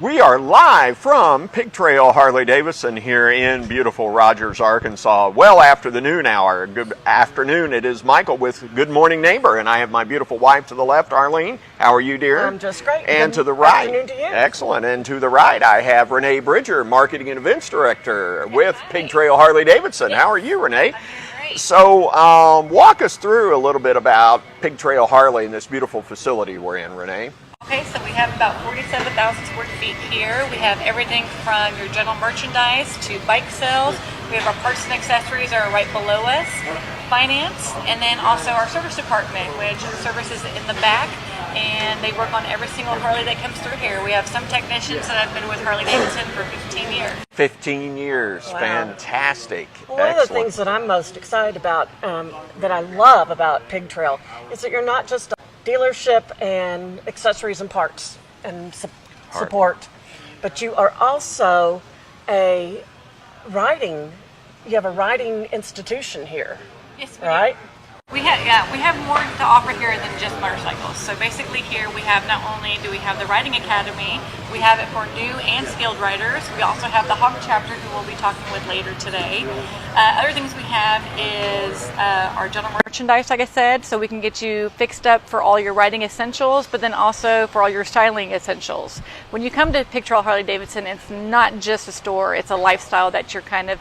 We are live from Pig Trail Harley-Davidson here in beautiful Rogers, Arkansas, well after the noon hour. Good afternoon. It is Michael with Good Morning Neighbor, and I have my beautiful wife to the left, Arlene. How are you, dear? I'm just great. And Good to the right, afternoon to you. excellent. And to the right, I have Renee Bridger, Marketing and Events Director with Pig Trail Harley-Davidson. How are you, Renee? So walk us through a little bit about Pig Trail Harley and this beautiful facility we're in, Renee. Okay, so we have about 47,000 square feet here. We have everything from your general merchandise to bike sales. We have our parts and accessories are right below us, finance, and then also our service department, which services in the back, and they work on every single Harley that comes through here. We have some technicians that have been with Harley-Davidson for 15 years. 15 years, Wow. Fantastic. One of the things that I'm most excited about, that I love about Pig Trail, is that you're not just a dealership and accessories and parts and support, but you are also you have a riding institution here. Yes, right? We have more to offer here than just motorcycles. So basically here we have, not only do we have the Riding Academy, we have it for new and skilled riders. We also have the Hog chapter, who we'll be talking with later today. Other things we have is our general merchandise, like I said, so we can get you fixed up for all your riding essentials, but then also for all your styling essentials. When you come to Pig Trail Harley-Davidson, it's not just a store, it's a lifestyle that you're kind of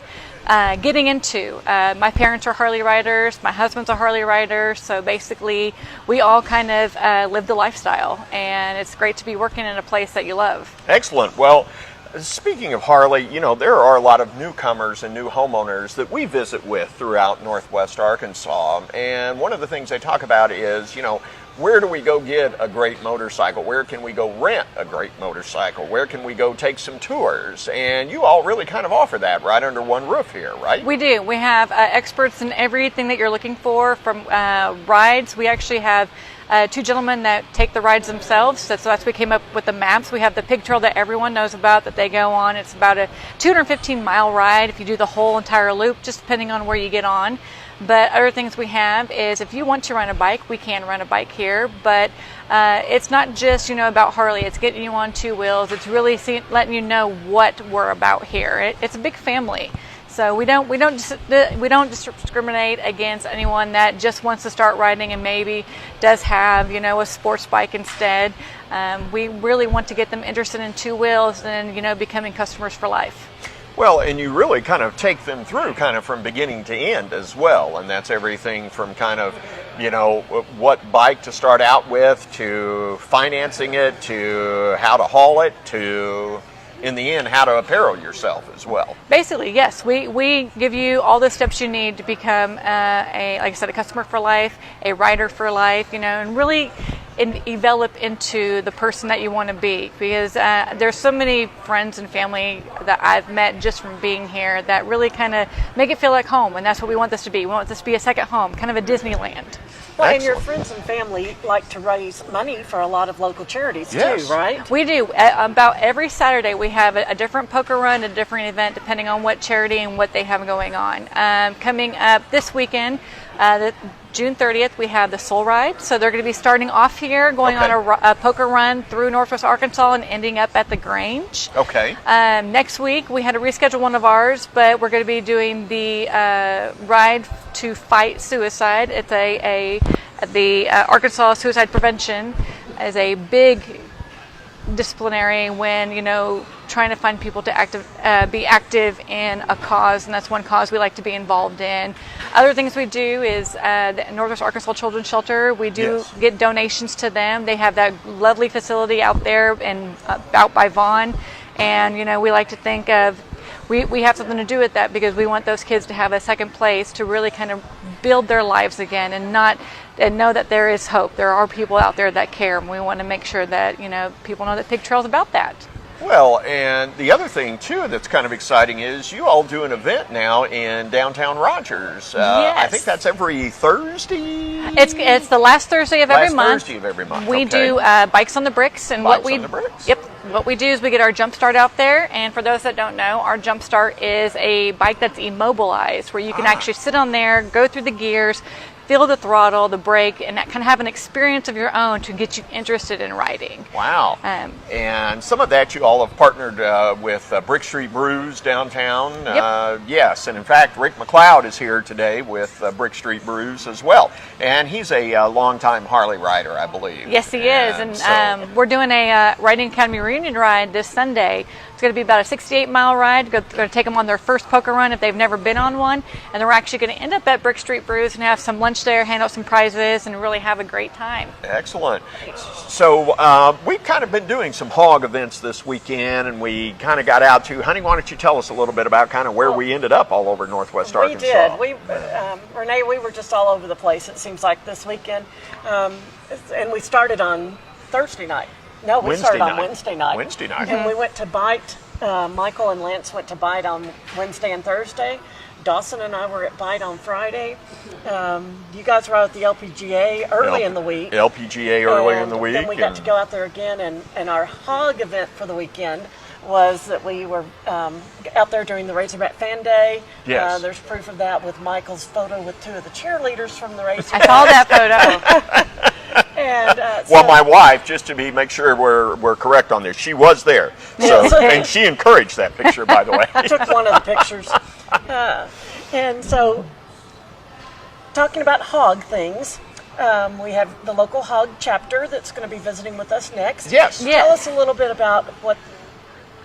getting into. My parents are Harley riders, my husband's a Harley rider, so basically we all kind of live the lifestyle, and it's great to be working in a place that you love. Excellent. Well, speaking of Harley, you know, there are a lot of newcomers and new homeowners that we visit with throughout Northwest Arkansas, and one of the things they talk about is, you know, where do we go get a great motorcycle? Where can we go rent a great motorcycle? Where can we go take some tours? And you all really kind of offer that right under one roof here, right? We do. We have experts in everything that you're looking for, from rides. We actually have two gentlemen that take the rides themselves. So that's why we came up with the maps. We have the Pig Trail that everyone knows about that they go on. It's about a 215-mile ride if you do the whole entire loop, just depending on where you get on. But other things we have is, if you want to rent a bike, we can rent a bike here. But it's not just, you know, about Harley. It's getting you on two wheels. It's really letting you know what we're about here. It's a big family. So we don't discriminate against anyone that just wants to start riding and maybe does have, you know, a sports bike instead. We really want to get them interested in two wheels and, you know, becoming customers for life. Well, and you really kind of take them through kind of from beginning to end as well, and that's everything from kind of, you know, what bike to start out with, to financing it, to how to haul it, to, in the end, how to apparel yourself as well. Basically, yes. We give you all the steps you need to become, like I said, a customer for life, a rider for life, you know, and really develop into the person that you want to be, because there's so many friends and family that I've met just from being here that really kind of make it feel like home, and that's what we want this to be. We want this to be a second home, kind of a Disneyland. Well, and your friends and family like to raise money for a lot of local charities too, right? We do. About every Saturday we have a different poker run, a different event, depending on what charity and what they have going on. Coming up this weekend, June 30th, we have the Soul Ride. So they're going to be starting off here, going on a poker run through Northwest Arkansas and ending up at the Grange. Okay. Next week, we had to reschedule one of ours, but we're going to be doing the Ride to Fight Suicide. It's the Arkansas Suicide Prevention is a big disciplinary when, you know, trying to find people to be active in a cause, and that's one cause we like to be involved in. Other things we do is the Northwest Arkansas Children's Shelter. We do get donations to them. They have that lovely facility out there and out by Vaughn, and, you know, we like to think of we have something to do with that, because we want those kids to have a second place to really kind of build their lives again and know that there is hope. There are people out there that care, and we want to make sure that, you know, people know that Pig Trail's about that. Well, and the other thing too that's kind of exciting is you all do an event now in downtown Rogers. Yes. I think that's every Thursday. It's the last Thursday of every month. Thursday of every month. We do Bikes on the Bricks, and Bikes on the Bricks. Yep. What we do is we get our Jump Start out there, and for those that don't know, our Jump Start is a bike that's immobilized, where you can actually sit on there, go through the gears, feel the throttle, the brake, and kind of have an experience of your own to get you interested in riding. Wow. And some of that you all have partnered with Brick Street Brews downtown. Yep. Yes, and in fact, Rick McLeod is here today with Brick Street Brews as well. And he's a longtime Harley rider, I believe. Yes, he is. And so, we're doing a Riding Academy reunion ride this Sunday. It's going to be about a 68-mile ride. Going to take them on their first poker run if they've never been on one. And they're actually going to end up at Brick Street Brews and have some lunch there, hand out some prizes, and really have a great time. excellent. So we've kind of been doing some hog events this weekend, and we kind of got out to, honey, why don't you tell us a little bit about kind of where we ended up all over Northwest Arkansas? We did. Renee, we were just all over the place, it seems like, this weekend. And we started on Thursday night. No, we started on Wednesday night. Wednesday night. And we went to Bite. Michael and Lance went to Bite on Wednesday and Thursday. Dawson and I were at Bite on Friday. You guys were out at the LPGA early in the week. LPGA early in the week. Then we got to go out there again, and our hog event for the weekend was that we were out there during the Razorback Fan Day. Yes. There's proof of that with Michael's photo with two of the cheerleaders from the Razorback. I saw that photo. And, well, my wife, just to make sure we're correct on this, she was there. So, and she encouraged that picture, by the way. I took one of the pictures. And so, talking about hog things, we have the local hog chapter that's going to be visiting with us next. Yes. Yes. Tell us a little bit about what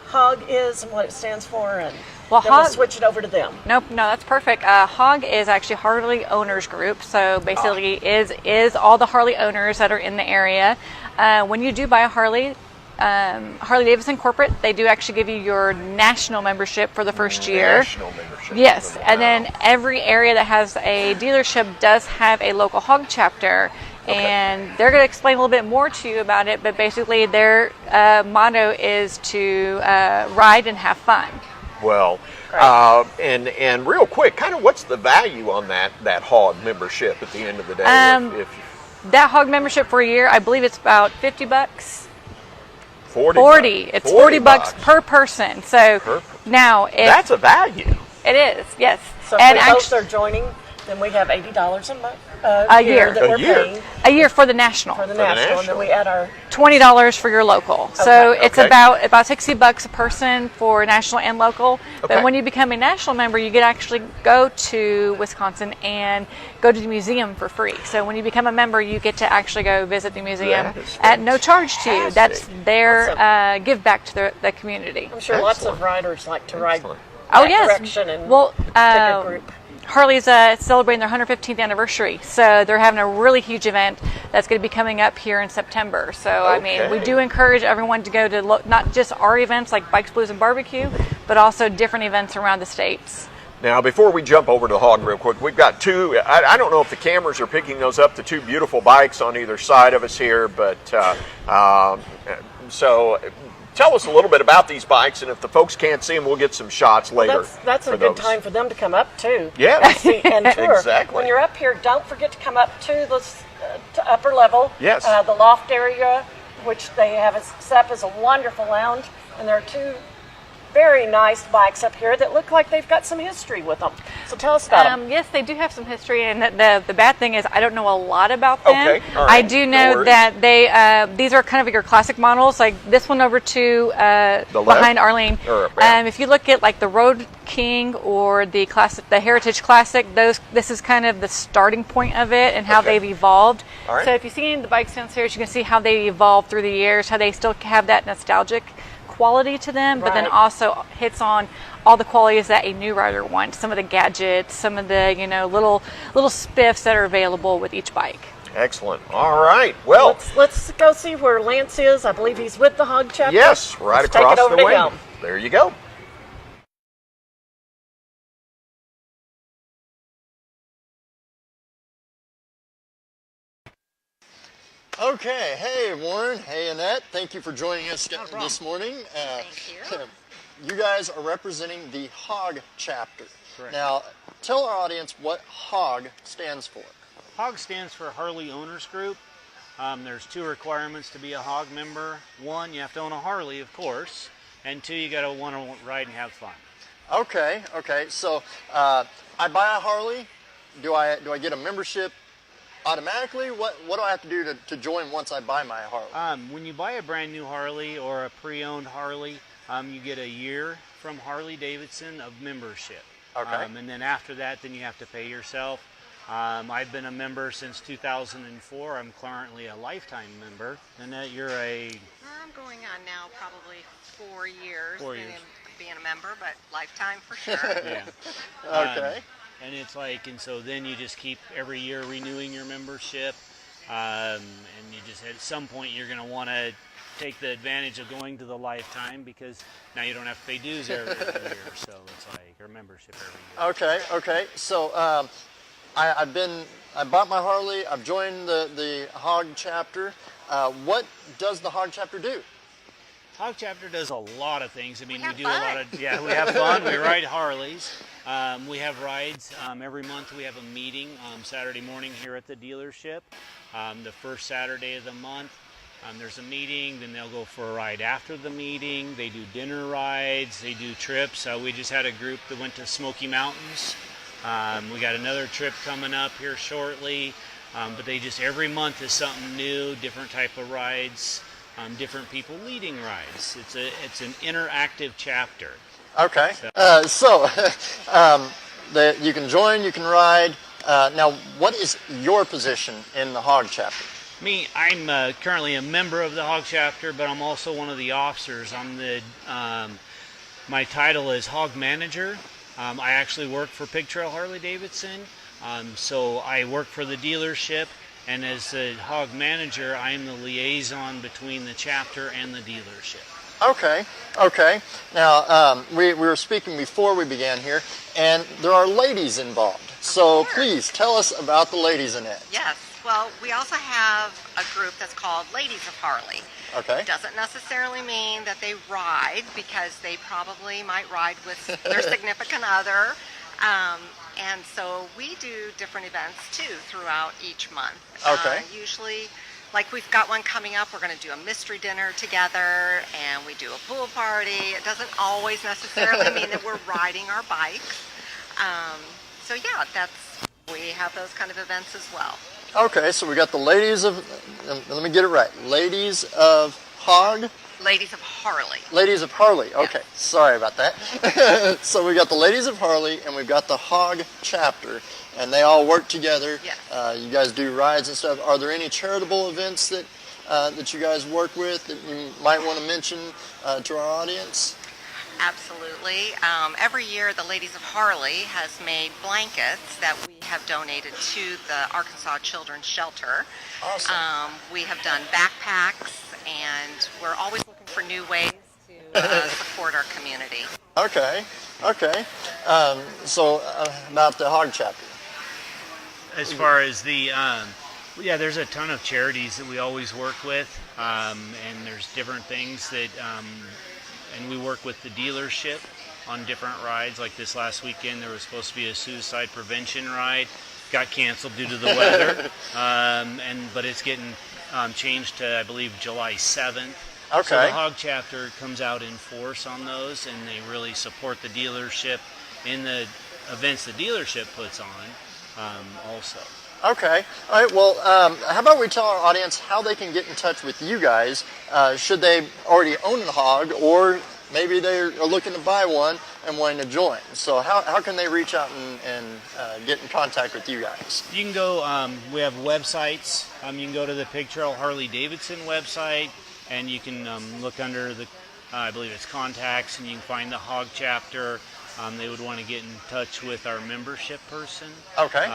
hog is and what it stands for, and Well, then we'll hog- switch it over to them. Nope, no, that's perfect. HOG is actually Harley Owners Group, so basically is all the Harley owners that are in the area. When you do buy a Harley, Harley Davidson corporate, they do actually give you your national membership for the first year. National membership. Yes, Wow. and then every area that has a dealership does have a local hog chapter. And they're going to explain a little bit more to you about it, but basically their motto is to ride and have fun. Well, and real quick, kind of what's the value on that hog membership at the end of the day? That hog membership for a year, I believe it's about $50. 40. It's $40 per person. So now that's a value. It is, yes. So if we both are joining, then we have $80 a month. A year. That we're paying a year for the national. for the national, and then we add our $20 for your local. So it's Okay. about $60 a person for national and local. Okay. But when you become a national member, you get to actually go to Wisconsin and go to the museum for free. So when you become a member, you get to actually go visit the museum That is at no charge to you. That's fantastic. their give back to the community. I'm sure lots Excellent. of riders like to ride Excellent. that yes. direction and Well, take a group. Harley's celebrating their 115th anniversary, so they're having a really huge event that's going to be coming up here in September. So, I mean, we Okay. do encourage everyone to go to not just our events like Bikes, Blues, and Barbecue, but also different events around the states. Now, before we jump over to the hog real quick, we've got two, I don't know if the cameras are picking those up, the two beautiful bikes on either side of us here, but so tell us a little bit about these bikes, and if the folks can't see them, we'll get some shots later. That's a for good those. time for them to come up too. Yeah. See, and tour. Exactly. When you're up here, don't forget to come up to the to upper level. Yes. The loft area, which they have set up as a wonderful lounge, and there are two very nice bikes up here that look like they've got some history with them. So tell us about them. Yes, they do have some history, and the bad thing is I don't know a lot about them. Okay, all right. I do No know worries. that they these are kind of your classic models, like this one over to left? behind Arlene. Or, yeah. If you look at like the Road King or the classic, the Heritage Classic, this is kind of the starting point of it and how Okay. they've evolved. All right. So if you see any of the bikes downstairs, you can see how they evolved through the years, how they still have that nostalgic quality to them, but then Right. also hits on all the qualities that a new rider wants. Some of the gadgets, some of the little spiffs that are available with each bike. Excellent. All right. Well, Let's go see where Lance is. I believe he's with the hog chapter. yes, right Let's across take it over the to way. him. There you go. Okay, hey Warren, hey Annette, thank you for joining us this morning. You guys are representing the HOG chapter. Correct. Now, tell our audience what HOG stands for. HOG stands for Harley Owners Group. There's two requirements to be a HOG member. One, you have to own a Harley, of course, and two, you got to want to ride and have fun. Okay, so I buy a Harley. Do I get a membership automatically? What do I have to do to join once I buy my Harley? When you buy a brand new Harley or a pre-owned Harley, you get a year from Harley Davidson of membership. Okay. And then after that, then you have to pay yourself. I've been a member since 2004. I'm currently a lifetime member. Annette, you're a... I'm going on now probably 4 years, 4 years. being a member, but lifetime for sure. Yeah. Okay. And it's like, and so then you just keep every year renewing your membership. And you just, at some point, you're going to want to take the advantage of going to the lifetime because now you don't have to pay dues every year. So it's like, or membership every year. Okay. So I bought my Harley. I've joined the Hog chapter. What does the Hog chapter do? Hog chapter does a lot of things. I mean, We we do have a lot fun. of, yeah, we have fun. We ride Harleys. We have rides. Every month we have a meeting Saturday morning here at the dealership. The first Saturday of the month, there's a meeting. Then they'll go for a ride after the meeting. They do dinner rides. They do trips. We just had a group that went to Smoky Mountains. We got another trip coming up here shortly. But they just, every month is something new, different type of rides. Different people leading rides. It's an interactive chapter. Okay. You can join, you can ride. Now, what is your position in the Hog chapter? Me, I'm currently a member of the Hog chapter, but I'm also one of the officers. I'm the my title is Hog Manager. I actually work for Pig Trail Harley Davidson, so I work for the dealership. And as the Hog Manager, I am the liaison between the chapter and the dealership. Okay. Now, we were speaking before we began here, and there are ladies involved. So please tell us about the ladies in it. Yes. Well, we also have a group that's called Ladies of Harley. Okay. It doesn't necessarily mean that they ride because they probably might ride with their significant other. And so we do different events too throughout each month. Okay. Usually, like we've got one coming up, we're going to do a mystery dinner together and we do a pool party. It doesn't always necessarily mean that we're riding our bikes. So yeah, we have those kind of events as well. Okay, so we got the ladies of, let me get it right, ladies of Hog? Ladies of Harley. Ladies of Harley, okay, Yeah. Sorry about that. So we got the Ladies of Harley and we've got the Hog chapter, and they all work together. Yes. You guys do rides and stuff. Are there any charitable events that you guys work with that you might want to mention to our audience? Absolutely. Every year, the Ladies of Harley has made blankets that we have donated to the Arkansas Children's Shelter. Awesome. We have done backpacks, and we're always looking for new ways to support our community. Okay. So about the Hog chapter. As far as the, yeah, there's a ton of charities that we always work with, and there's different things that, and we work with the dealership on different rides. Like this last weekend, there was supposed to be a suicide prevention ride, got canceled due to the weather, but it's getting changed to, I believe, July 7th. Okay. So the Hog chapter comes out in force on those, and they really support the dealership in the events the dealership puts on also. Okay. All right. Well, how about we tell our audience how they can get in touch with you guys? Should they already own a Hog, or maybe they're looking to buy one and wanting to join? So how can they reach out and get in contact with you guys? You can go, we have websites. You can go to the Pig Trail Harley Davidson website, and you can look under the, I believe it's contacts, and you can find the Hog chapter. They would want to get in touch with our membership person. Okay.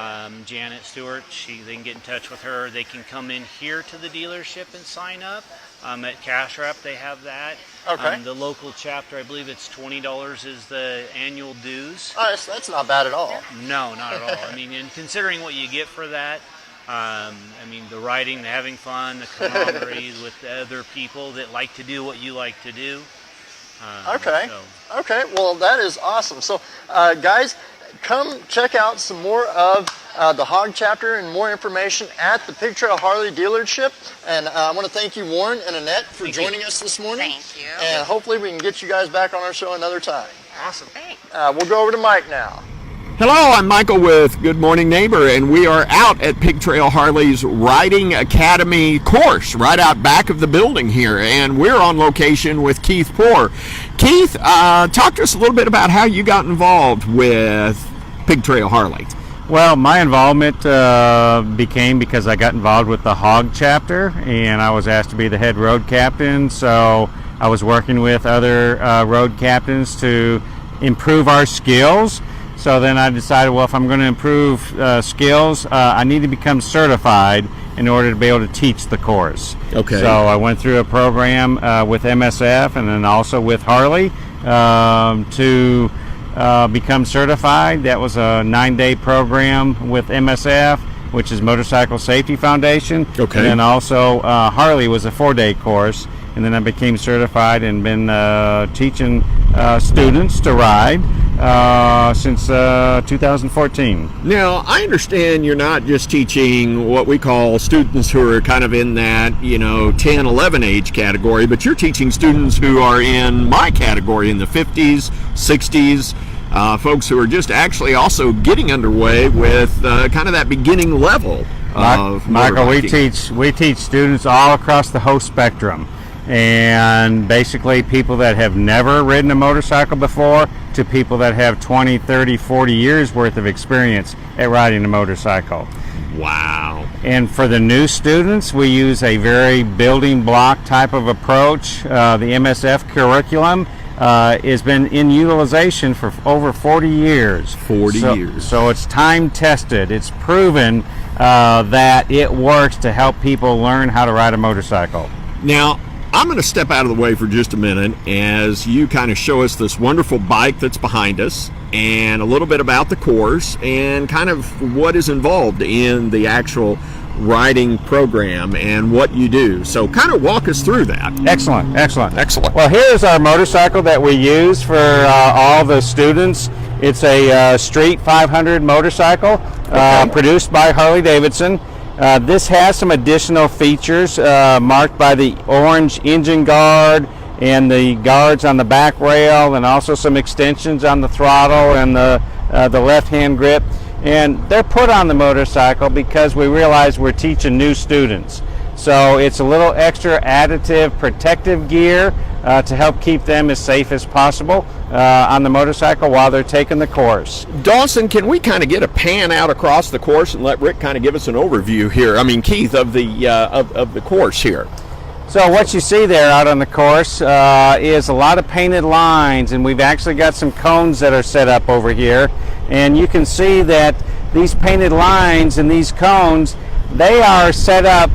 Janet Stewart, they can get in touch with her. They can come in here to the dealership and sign up. At Cash Wrap, they have that. Okay. The local chapter, I believe it's $20 is the annual dues. All right, so that's not bad at all. No, not at all. I mean, and considering what you get for that, I mean, the riding, the having fun, the camaraderie with the other people that like to do what you like to do. Okay. Well, that is awesome. So, guys, come check out some more of the Hog chapter and more information at the Pig Trail Harley dealership. And I want to thank you, Warren and Annette, for joining us this morning. Thank you. And hopefully we can get you guys back on our show another time. Awesome. Thanks. We'll go over to Mike now. Hello, I'm Michael with Good Morning Neighbor, and we are out at Pig Trail Harley's Riding Academy course right out back of the building here, and we're on location with Keith Poor. Keith, talk to us a little bit about how you got involved with Pig Trail Harley. Well, my involvement became because I got involved with the Hog chapter, and I was asked to be the head road captain, so I was working with other road captains to improve our skills. So then I decided, well, if I'm going to improve skills, I need to become certified in order to be able to teach the course. Okay. So I went through a program with MSF and then also with Harley to become certified. That was a 9-day program with MSF, which is Motorcycle Safety Foundation. Okay. And then also Harley was a 4-day course. And then I became certified and been teaching students to ride since 2014. Now, I understand you're not just teaching what we call students who are kind of in that, 10, 11 age category, but you're teaching students who are in my category, in the 50s, 60s, folks who are just actually also getting underway with kind of that beginning level of Michael, we motorbiking. teach students all across the whole spectrum. And basically people that have never ridden a motorcycle before to people that have 20, 30, 40 years worth of experience at riding a motorcycle. Wow. And for the new students, we use a very building block type of approach. The MSF curriculum has been in utilization for over 40 years. 40 years. So it's time tested. It's proven that it works to help people learn how to ride a motorcycle. Now, I'm going to step out of the way for just a minute as you kind of show us this wonderful bike that's behind us and a little bit about the course and kind of what is involved in the actual riding program and what you do. So kind of walk us through that. Excellent. Well, Well, here's our motorcycle that we use for all the students. It's a Street 500 motorcycle produced by Harley-Davidson. This has some additional features marked by the orange engine guard and the guards on the back rail, and also some extensions on the throttle and the left-hand grip. And they're put on the motorcycle because we realize we're teaching new students. So it's a little extra additive protective gear to help keep them as safe as possible on the motorcycle while they're taking the course. Dawson, can we kind of get a pan out across the course and let Rick kind of give us an overview here? I mean, Keith, of the of the course here. So what you see there out on the course is a lot of painted lines, and we've actually got some cones that are set up over here. And you can see that these painted lines and these cones, they are set up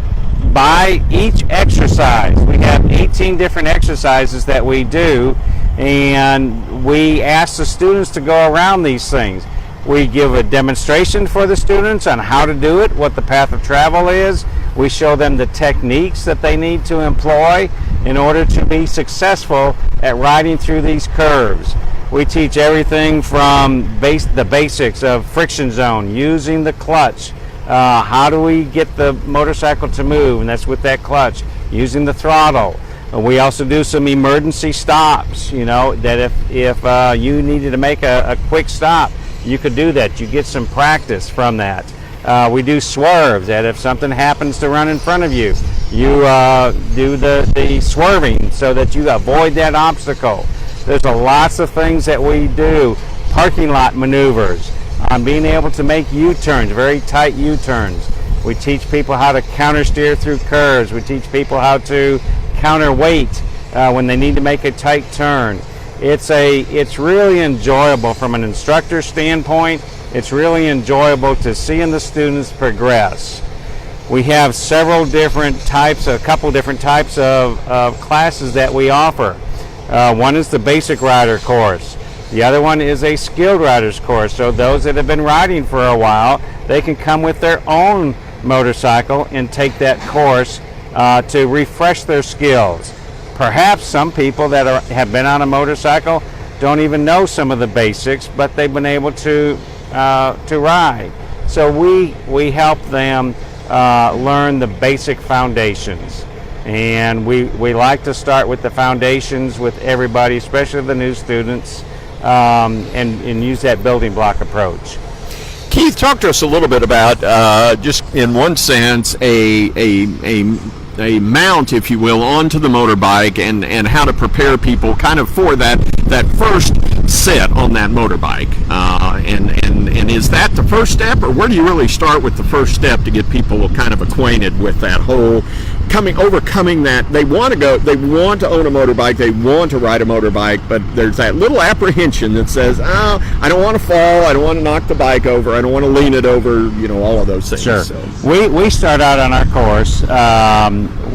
by each exercise. We have 18 different exercises that we do, and we ask the students to go around these things. We give a demonstration for the students on how to do it, what the path of travel is. We show them the techniques that they need to employ in order to be successful at riding through these curves. We teach everything from the basics of friction zone, using the clutch. How do we get the motorcycle to move? And that's with that clutch, using the throttle. We also do some emergency stops, that if you needed to make a quick stop, you could do that. You get some practice from that. We do swerves, that if something happens to run in front of you, you do the swerving so that you avoid that obstacle. There's lots of things that we do. Parking lot maneuvers, on being able to make U-turns, very tight U-turns. We teach people how to counter steer through curves. We teach people how to counterweight when they need to make a tight turn. It's really enjoyable from an instructor standpoint. It's really enjoyable to seeing the students progress. We have a couple different types of classes that we offer. One is the basic rider course. The other one is a skilled riders course. So those that have been riding for a while, they can come with their own motorcycle and take that course to refresh their skills. Perhaps some people that have been on a motorcycle don't even know some of the basics, but they've been able to ride. So we help them learn the basic foundations. And we like to start with the foundations with everybody, especially the new students, and use that building block approach. Keith, talk to us a little bit about, just in one sense, a mount, if you will, onto the motorbike, and how to prepare people kind of for that first sit on that motorbike. And is that the first step, or where do you really start with the first step to get people kind of acquainted with that whole overcoming that they want to own a motorbike, they want to ride a motorbike, but there's that little apprehension that says, oh, I don't want to fall, I don't want to knock the bike over, I don't want to lean it over, all of those things. Sure. So. We start out on our course.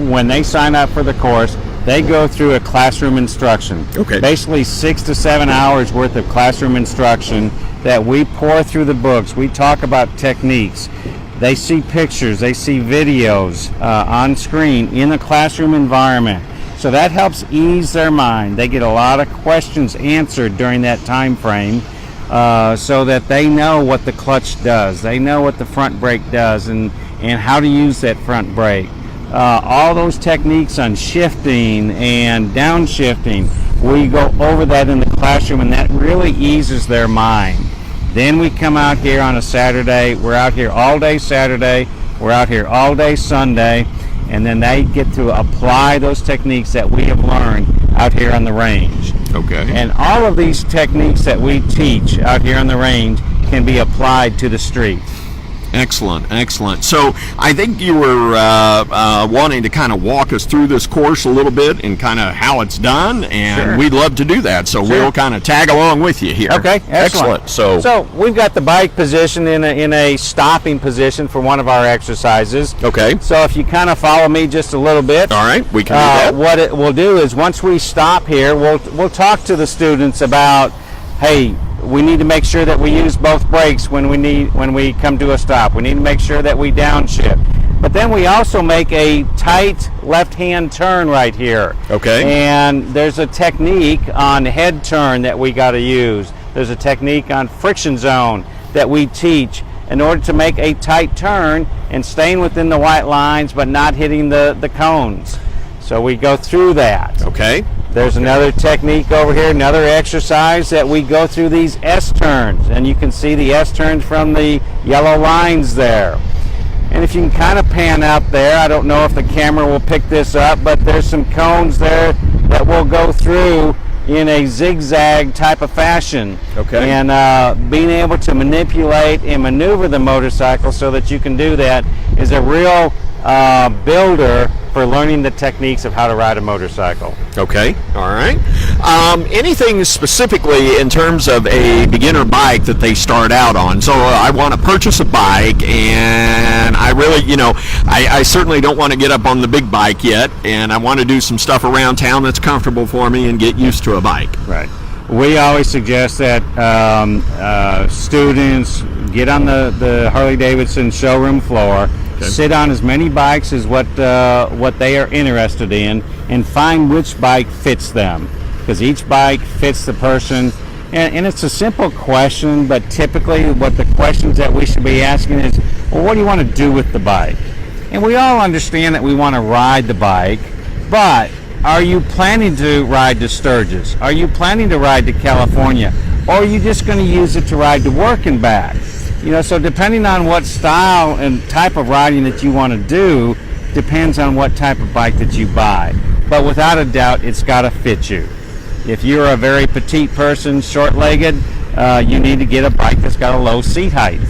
When they sign up for the course, they go through a classroom instruction. Okay. Basically 6 to 7 hours worth of classroom instruction that we pour through the books. We talk about techniques. They see pictures, they see videos on screen in a classroom environment. So that helps ease their mind. They get a lot of questions answered during that time frame, so that they know what the clutch does. They know what the front brake does and how to use that front brake. All those techniques on shifting and downshifting, we go over that in the classroom, and that really eases their mind. Then we come out here on a Saturday. We're out here all day Saturday. We're out here all day Sunday. And then they get to apply those techniques that we have learned out here on the range. Okay. And all of these techniques that we teach out here on the range can be applied to the street. Excellent, excellent. So I think you were wanting to kind of walk us through this course a little bit and kind of how it's done, and Sure. we'd love to do that. So Sure. we'll kind of tag along with you here. Okay, excellent. So we've got the bike positioned in a stopping position for one of our exercises. Okay. So if you kind of follow me just a little bit. All right, we can do that. What it will do is once we stop here, we'll talk to the students about, hey, we need to make sure that we use both brakes when we come to a stop. We need to make sure that we downshift. But then we also make a tight left-hand turn right here. Okay. And there's a technique on head turn that we got to use. There's a technique on friction zone that we teach in order to make a tight turn and staying within the white lines but not hitting the cones. So we go through that. Okay. There's another technique over here, another exercise that we go through these S-turns, and you can see the S-turns from the yellow lines there. And if you can kind of pan up there, I don't know if the camera will pick this up, but there's some cones there that we'll go through in a zigzag type of fashion. Okay. And being able to manipulate and maneuver the motorcycle so that you can do that is a real builder for learning the techniques of how to ride a motorcycle. Okay, all right. Anything specifically in terms of a beginner bike that they start out on? So I want to purchase a bike, and I really, I certainly don't want to get up on the big bike yet, and I want to do some stuff around town that's comfortable for me and get used to a bike. Right. We always suggest that students get on the Harley-Davidson showroom floor, sit on as many bikes as what they are interested in, and find which bike fits them, because each bike fits the person. And it's a simple question, but typically what the questions that we should be asking is, well, what do you want to do with the bike? And we all understand that we want to ride the bike, but are you planning to ride to Sturgis? Are you planning to ride to California? Or are you just going to use it to ride to work and back? So depending on what style and type of riding that you want to do, depends on what type of bike that you buy. But without a doubt, it's got to fit you. If you're a very petite person, short-legged, you need to get a bike that's got a low seat height.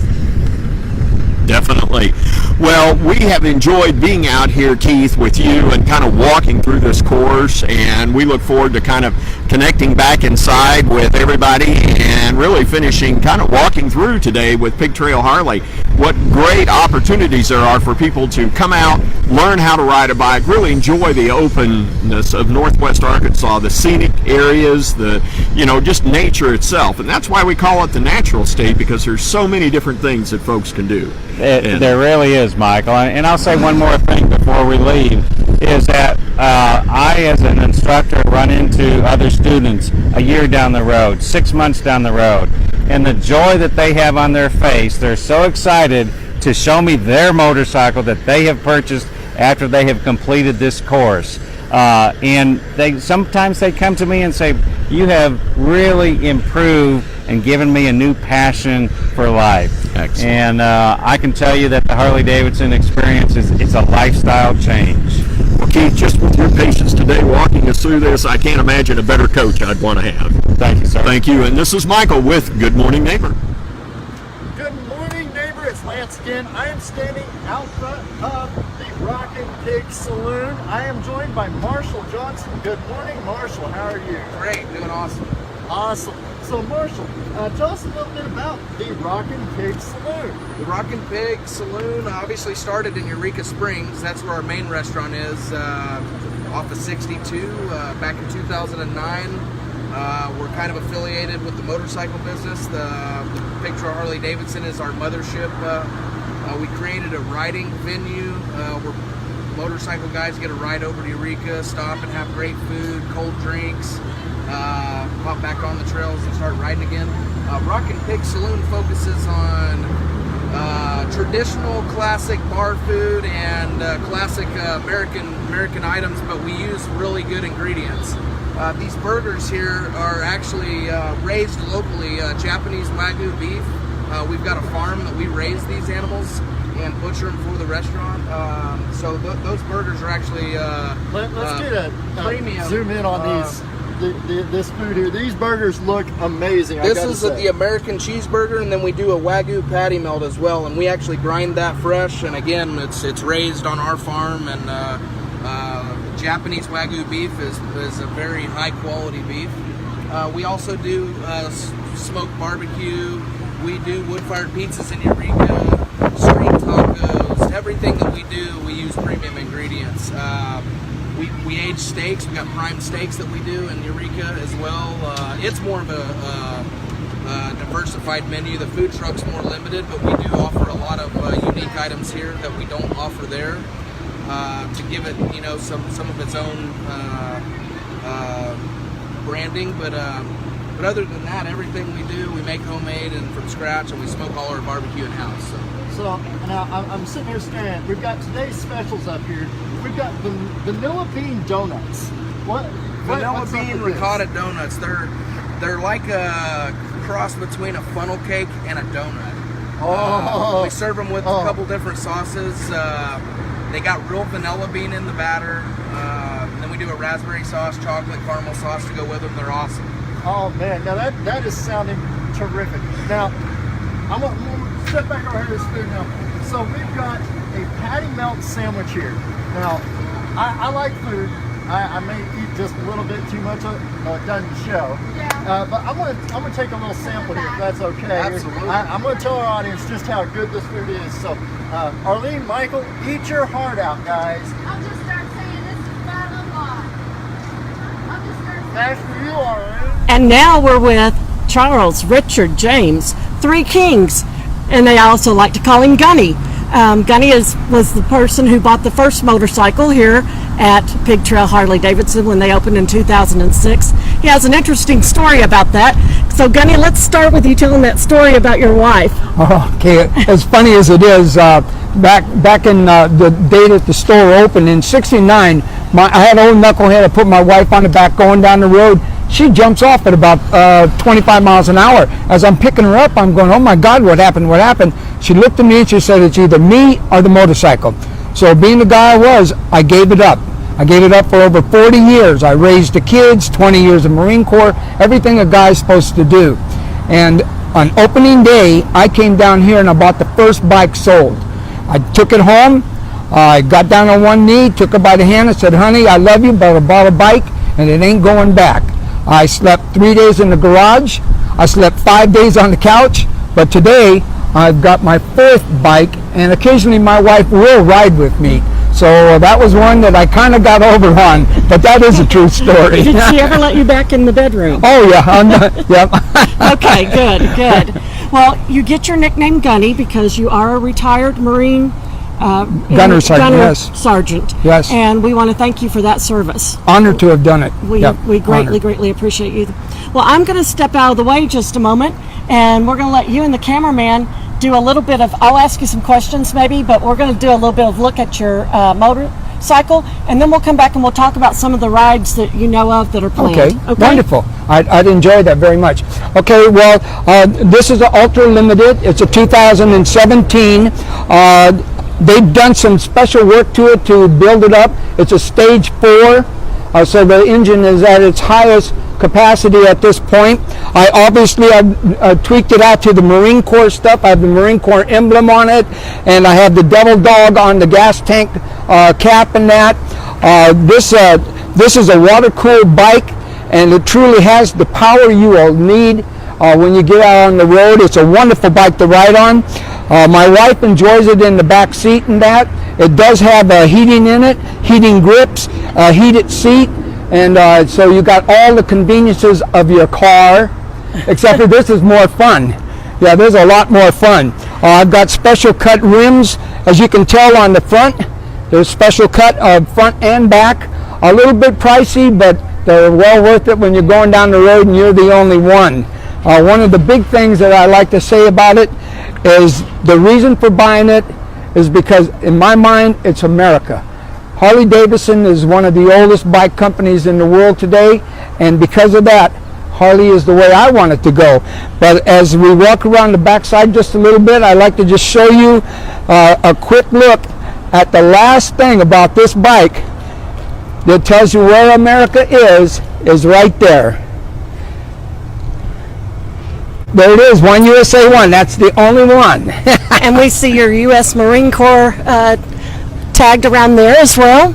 Definitely. Well, we have enjoyed being out here, Keith, with you and kind of walking through this course, and we look forward to kind of connecting back inside with everybody and really finishing kind of walking through today with Pig Trail Harley. What great opportunities there are for people to come out, learn how to ride a bike, really enjoy the openness of Northwest Arkansas, the scenic areas, just nature itself. And that's why we call it the natural state, because there's so many different things that folks can do. There really is, Michael. And I'll say one more thing before we leave, is that I, as an instructor, run into other students a year down the road, 6 months down the road, and the joy that they have on their face, they're so excited to show me their motorcycle that they have purchased after they have completed this course. And sometimes they come to me and say, you have really improved and given me a new passion for life. Excellent. And I can tell you that the Harley-Davidson experience it's a lifestyle change. Well, Keith, just with your patience today walking us through this, I can't imagine a better coach I'd want to have. Thank you, sir. Thank you. And this is Michael with Good Morning Neighbor. Good morning, neighbor. It's Lance again. I am standing out front of the Rockin' Pig Saloon. I am joined by Marshall Johnson. Good morning, Marshall. How are you? Great, doing awesome. Awesome. So, Marshall, tell us a little bit about the Rockin' Pig Saloon. The Rockin' Pig Saloon obviously started in Eureka Springs. That's where our main restaurant is, off of 62, back in 2009. We're kind of affiliated with the motorcycle business. The Pig Trail Harley-Davidson is our mothership. We created a riding venue where motorcycle guys get a ride over to Eureka, stop and have great food, cold drinks, pop back on the trails and start riding again. Rockin' Pig Saloon focuses on traditional classic bar food and classic American items, but we use really good ingredients. These burgers here are actually raised locally, Japanese Wagyu beef. We've got a farm that we raise these animals and butcher them for the restaurant. So those burgers are actually Let's get a premium. Zoom in on these. This food here. These burgers look amazing. This is the American cheeseburger, and then we do a Wagyu patty melt as well, and we actually grind that fresh. And again, it's raised on our farm, and Japanese Wagyu beef is a very high quality beef. We also do smoked barbecue. We do wood-fired pizzas in Eureka, street tacos. Everything that we do, we use premium ingredients. We age steaks. We got prime steaks that we do in Eureka as well. It's more of a diversified menu. The food truck's more limited, but we do offer a lot of unique items here that we don't offer there to give it, some of its own branding. But other than that, everything we do, we make homemade and from scratch, and we smoke all our barbecue in house. So now I'm sitting here staring. We've got today's specials up here. We've got vanilla bean donuts. Vanilla bean ricotta donuts. They're like a cross between a funnel cake and a donut. We serve them with a couple different sauces. They got real vanilla bean in the batter. And then we do a raspberry sauce, chocolate, caramel sauce to go with them. They're awesome. Oh man, now that is sounding terrific. Now I'm gonna step back over here to this food now. So we've got a patty melt sandwich here. Now I like food. I may eat just a little bit too much of it. No, it doesn't show. Yeah. But I'm gonna take a little sample here if that's okay. Absolutely. I'm gonna tell our audience just how good this food is. So Arlene, Michael, eat your heart out, guys. I'll just start saying this is bad a lot. I'll just start saying That's for you, Arlene. And now we're with Charles, Richard, James, three kings, and they also like to call him Gunny. Gunny was the person who bought the first motorcycle here at Pig Trail Harley-Davidson when they opened in 2006. He has an interesting story about that. So Gunny, let's start with you telling that story about your wife. Okay, as funny as it is, back in the day that the store opened in '69, I had an old knucklehead. I put my wife on the back going down the road. She jumps off at about 25 miles an hour. As I'm picking her up, I'm going, oh my God, what happened? What happened? She looked at me and she said, it's either me or the motorcycle. So being the guy I was, I gave it up. I gave it up for over 40 years. I raised the kids, 20 years of Marine Corps, everything a guy's supposed to do. And on opening day, I came down here and I bought the first bike sold. I took it home. I got down on one knee, took her by the hand and said, honey, I love you, but I bought a bike and it ain't going back. I slept 3 days in the garage. I slept 5 days on the couch. But today, I've got my fourth bike, and occasionally my wife will ride with me. So that was one that I kind of got over on, but that is a true story. Did she ever let you back in the bedroom? Oh yeah, yep. Okay, good. Well, you get your nickname Gunny because you are a retired Marine Gunner Sergeant, yes. Sergeant. Yes. And we want to thank you for that service. Honored to have done it. We greatly appreciate you. Well, I'm going to step out of the way just a moment, and we're going to let you and the cameraman do a little bit of, I'll ask you some questions maybe, but we're going to do a little bit of look at your cycle, and then we'll come back and we'll talk about some of the rides that you know of that are planned. Okay, wonderful. I'd enjoy that very much. Okay, well, this is an Ultra Limited. It's a 2017. They've done some special work to it to build it up. It's a stage 4, so the engine is at its highest capacity at this point. I've tweaked it out to the Marine Corps stuff. I have the Marine Corps emblem on it, and I have the devil dog on the gas tank cap and that. This is a water-cooled bike, and it truly has the power you will need when you get out on the road. It's a wonderful bike to ride on. My wife enjoys it in the back seat and that. It does have heating in it, heating grips, heated seat, and so you got all the conveniences of your car, except for this is more fun. Yeah, there's a lot more fun. I've got special cut rims, as you can tell on the front. There's special cut front and back. A little bit pricey, but they're well worth it when you're going down the road and you're the only one. One of the big things that I like to say about it is the reason for buying it is because, in my mind, it's America. Harley Davidson is one of the oldest bike companies in the world today, and because of that, Harley is the way I want it to go. But as we walk around the backside just a little bit, I'd like to just show you a quick look at the last thing about this bike that tells you where America is right there. There it is, One USA One. That's the only one. And we see your U.S. Marine Corps tagged around there as well.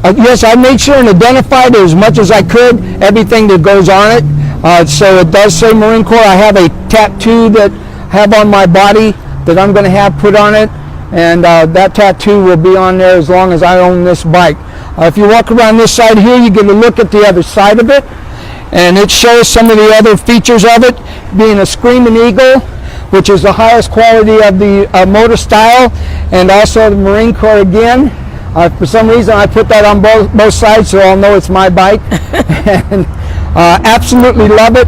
Yes, I made sure and identified as much as I could everything that goes on it. So it does say Marine Corps. I have a tattoo that I have on my body that I'm going to have put on it, and that tattoo will be on there as long as I own this bike. If you walk around this side here, you get a look at the other side of it, and it shows some of the other features of it, being a Screaming Eagle, which is the highest quality of the motor style, and also the Marine Corps again. For some reason I put that on both sides so I'll know it's my bike. And absolutely love it.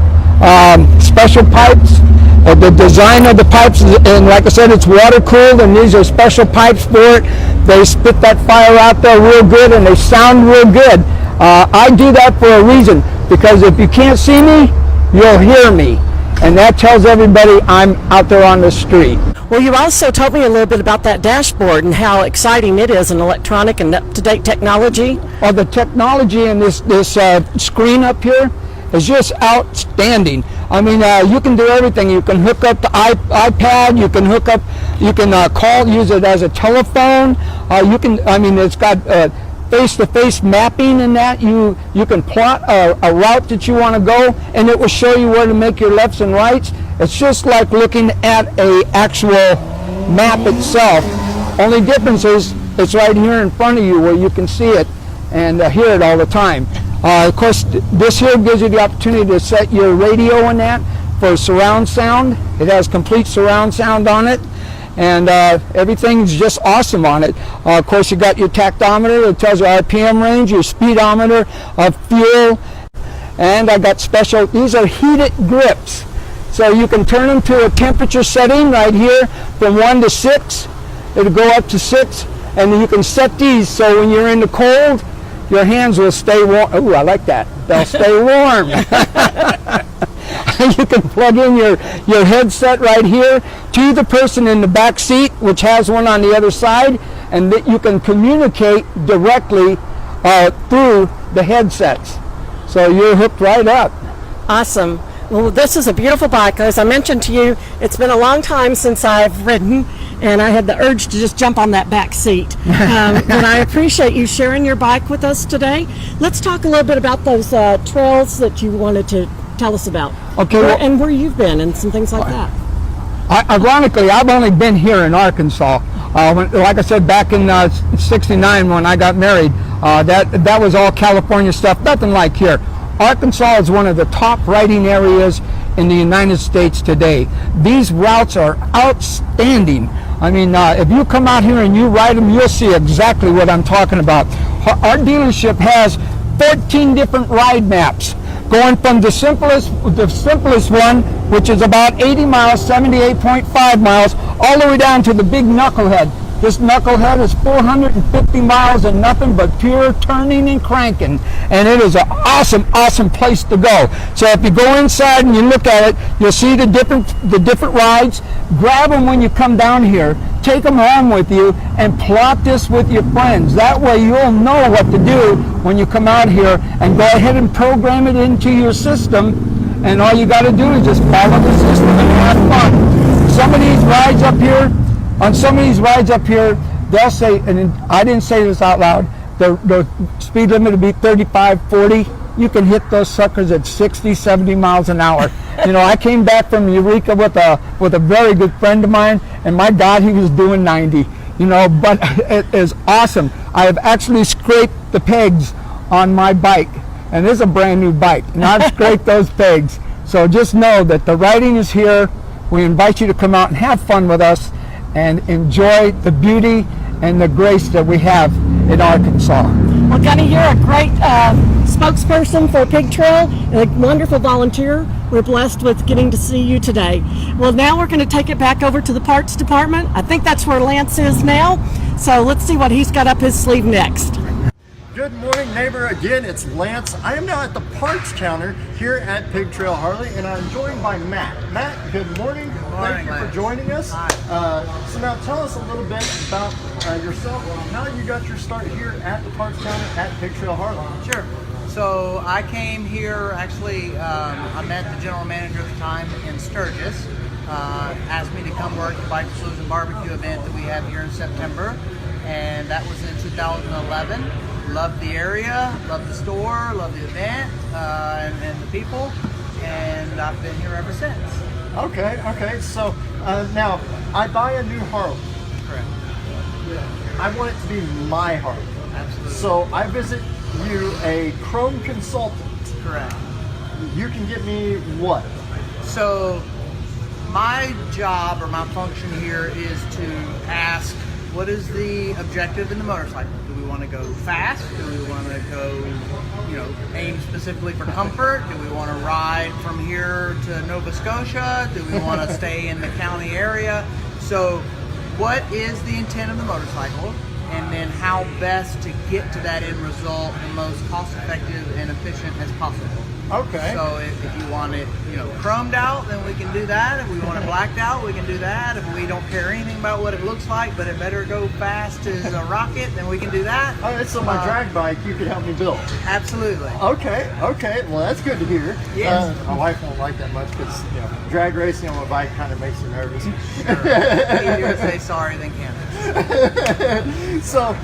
Special pipes. The design of the pipes, and like I said, it's water cooled, and these are special pipes for it. They spit that fire out there real good, and they sound real good. I do that for a reason, because if you can't see me, you'll hear me. And that tells everybody I'm out there on the street. Well, you also told me a little bit about that dashboard and how exciting it is in electronic and up-to-date technology. Well, the technology in this screen up here is just outstanding. I mean, you can do everything. You can hook up the iPad. You can hook up. You can use it as a telephone. It's got face-to-face mapping in that. You can plot a route that you want to go, and it will show you where to make your lefts and rights. It's just like looking at a actual map itself. Only difference is it's right here in front of you where you can see it and hear it all the time. Of course, this here gives you the opportunity to set your radio on that for surround sound. It has complete surround sound on it, and everything's just awesome on it. Of course, you got your tactometer. It tells you RPM range, your speedometer, fuel, and I got special. These are heated grips, so you can turn them to a temperature setting right here from 1 to 6. It'll go up to 6, and you can set these so when you're in the cold, your hands will stay warm. Ooh, I like that. They'll stay warm. You can plug in your headset right here to the person in the back seat, which has one on the other side, and that you can communicate directly through the headsets. So you're hooked right up. Awesome. Well, this is a beautiful bike. As I mentioned to you, it's been a long time since I've ridden, and I had the urge to just jump on that back seat. But I appreciate you sharing your bike with us today. Let's talk a little bit about those trails that you wanted to tell us about. Okay. And where you've been and some things like that. Ironically, I've only been here in Arkansas. Like I said, back in '69 when I got married, that was all California stuff, nothing like here. Arkansas is one of the top riding areas in the United States today. These routes are outstanding. I mean, if you come out here and you ride them, you'll see exactly what I'm talking about. Our dealership has 14 different ride maps, going from the simplest one, which is about 80 miles, 78.5 miles, all the way down to the big knucklehead, This knucklehead is 450 miles and nothing but pure turning and cranking, and it is an awesome, awesome place to go. So if you go inside and you look at it, you'll see the different rides. Grab them when you come down here. Take them home with you and plot this with your friends. That way you'll know what to do when you come out here, and go ahead and program it into your system. And all you got to do is just follow the system and have fun. Some of these rides up here, on some of these rides up here, they'll say, and I didn't say this out loud, the speed limit will be 35, 40. You can hit those suckers at 60, 70 miles an hour. You know, I came back from Eureka with a very good friend of mine, and my God, he was doing 90. You know, but it is awesome. I have actually scraped the pegs on my bike, and this is a brand new bike, and I've scraped those pegs. So just know that the riding is here. We invite you to come out and have fun with us and enjoy the beauty and the grace that we have in Arkansas. We're going to hear a great spokesperson for Pig Trail and a wonderful volunteer. We're blessed with getting to see you today. Well, now we're going to take it back over to the parts department. I think that's where Lance is now. So let's see what he's got up his sleeve next. Good morning, neighbor. Again, it's Lance. I am now at the parts counter here at Pig Trail Harley, and I'm joined by Matt. Matt, good morning. Thank you for joining us. So now tell us a little bit about yourself, how you got your start here at the parts counter at Pig Trail Harley. Sure. So I came here, actually, I met the general manager at the time in Sturgis, asked me to come work the Bike Blues and Barbecue event that we have here in September, and that was in 2011. Loved the area, loved the store, loved the event, and the people, and I've been here ever since. Okay. So now I buy a new Harley. Correct. I want it to be my Harley. Absolutely. So I visit you, a Chrome consultant. Correct. You can get me what? So my job or my function here is to ask, what is the objective in the motorcycle? Do we want to go fast? Do we want to go, aim specifically for comfort? Do we want to ride from here to Nova Scotia? Do we want to stay in the county area? So what is the intent of the motorcycle? And then how best to get to that end result the most cost effective and efficient as possible. Okay. So if you want it, chromed out, then we can do that. If we want it blacked out, we can do that. If we don't care anything about what it looks like, but it better go fast as a rocket, then we can do that. All right, so my drag bike, you could help me build. Absolutely. Okay. Well, that's good to hear. Yes. My wife won't like that much because drag racing on my bike kind of makes her nervous. Sure. Easier to say sorry than can. So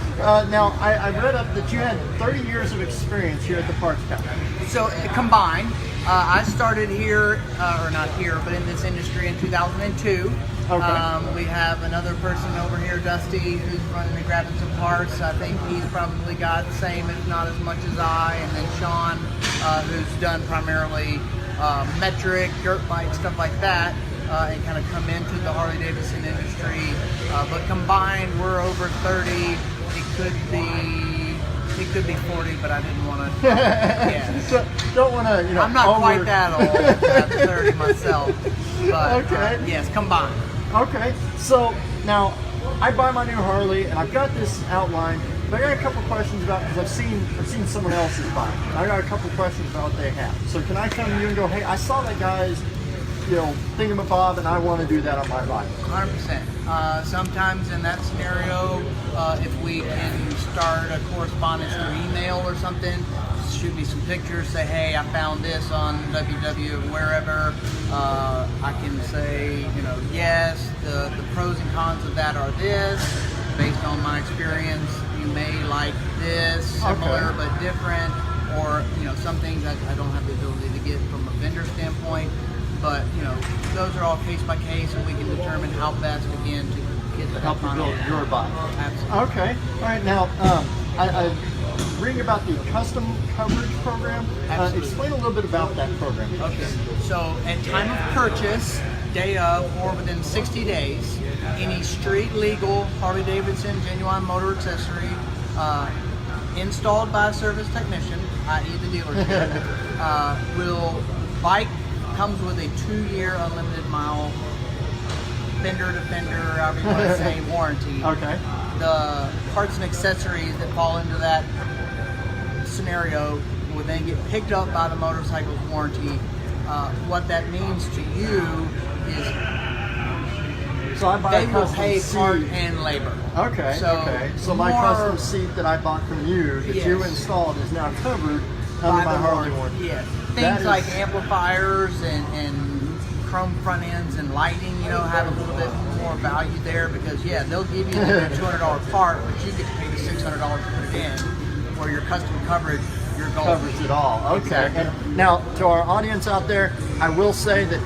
now I read up that you had 30 years of experience here at the parts counter. So combined, I started here, or not here, but in this industry in 2002. Okay. We have another person over here, Dusty, who's running and grabbing some parts. I think he's probably got the same, if not as much as I. And then Sean, who's done primarily metric, dirt bike, stuff like that, and kind of come into the Harley-Davidson industry. But combined, we're over 30. It could be 40, but I didn't want to. Yeah. Don't want to, I'm not quite that old. I'm 30 myself. But okay. Yes, combined. Okay. So now I buy my new Harley, and I've got this outline. But I got a couple questions about, because I've seen someone else's bike. I got a couple questions about what they have. So can I come to you and go, hey, I saw that guy's thingamabob, and I want to do that on my bike? 100%. Sometimes in that scenario, if we can start a correspondence through email or something, shoot me some pictures, say, hey, I found this on www wherever. I can say, yes, the pros and cons of that are this. Based on my experience, you may like this, similar but different, or some things I don't have the ability to get from a vendor standpoint. But those are all case by case, and we can determine how best again to get the help you build your bike. Absolutely. Okay. All right. Now, I reading about the custom coverage program. Explain a little bit about that program. Okay. So at time of purchase, day of, or within 60 days, any street legal Harley-Davidson genuine motor accessory installed by a service technician, i.e. the dealership, bike comes with a 2-year unlimited mile fender to fender, however you want to say, warranty. Okay. The parts and accessories that fall into that scenario will then get picked up by the motorcycle's warranty. What that means to you is So I buy they a will custom pay seat. part and labor. Okay. So my more custom seat that I bought from you, that you Yes. installed, is now covered by under my the Harley warranty. warranty. Yes. That Things like is- amplifiers and chrome front ends and lighting, have a little bit more value there because they'll give you the $200 part, but you get to pay the $600 to put it in. Where your custom coverage, your goal Covers it all. Okay. Exactly. And now, to our audience out there, I will say that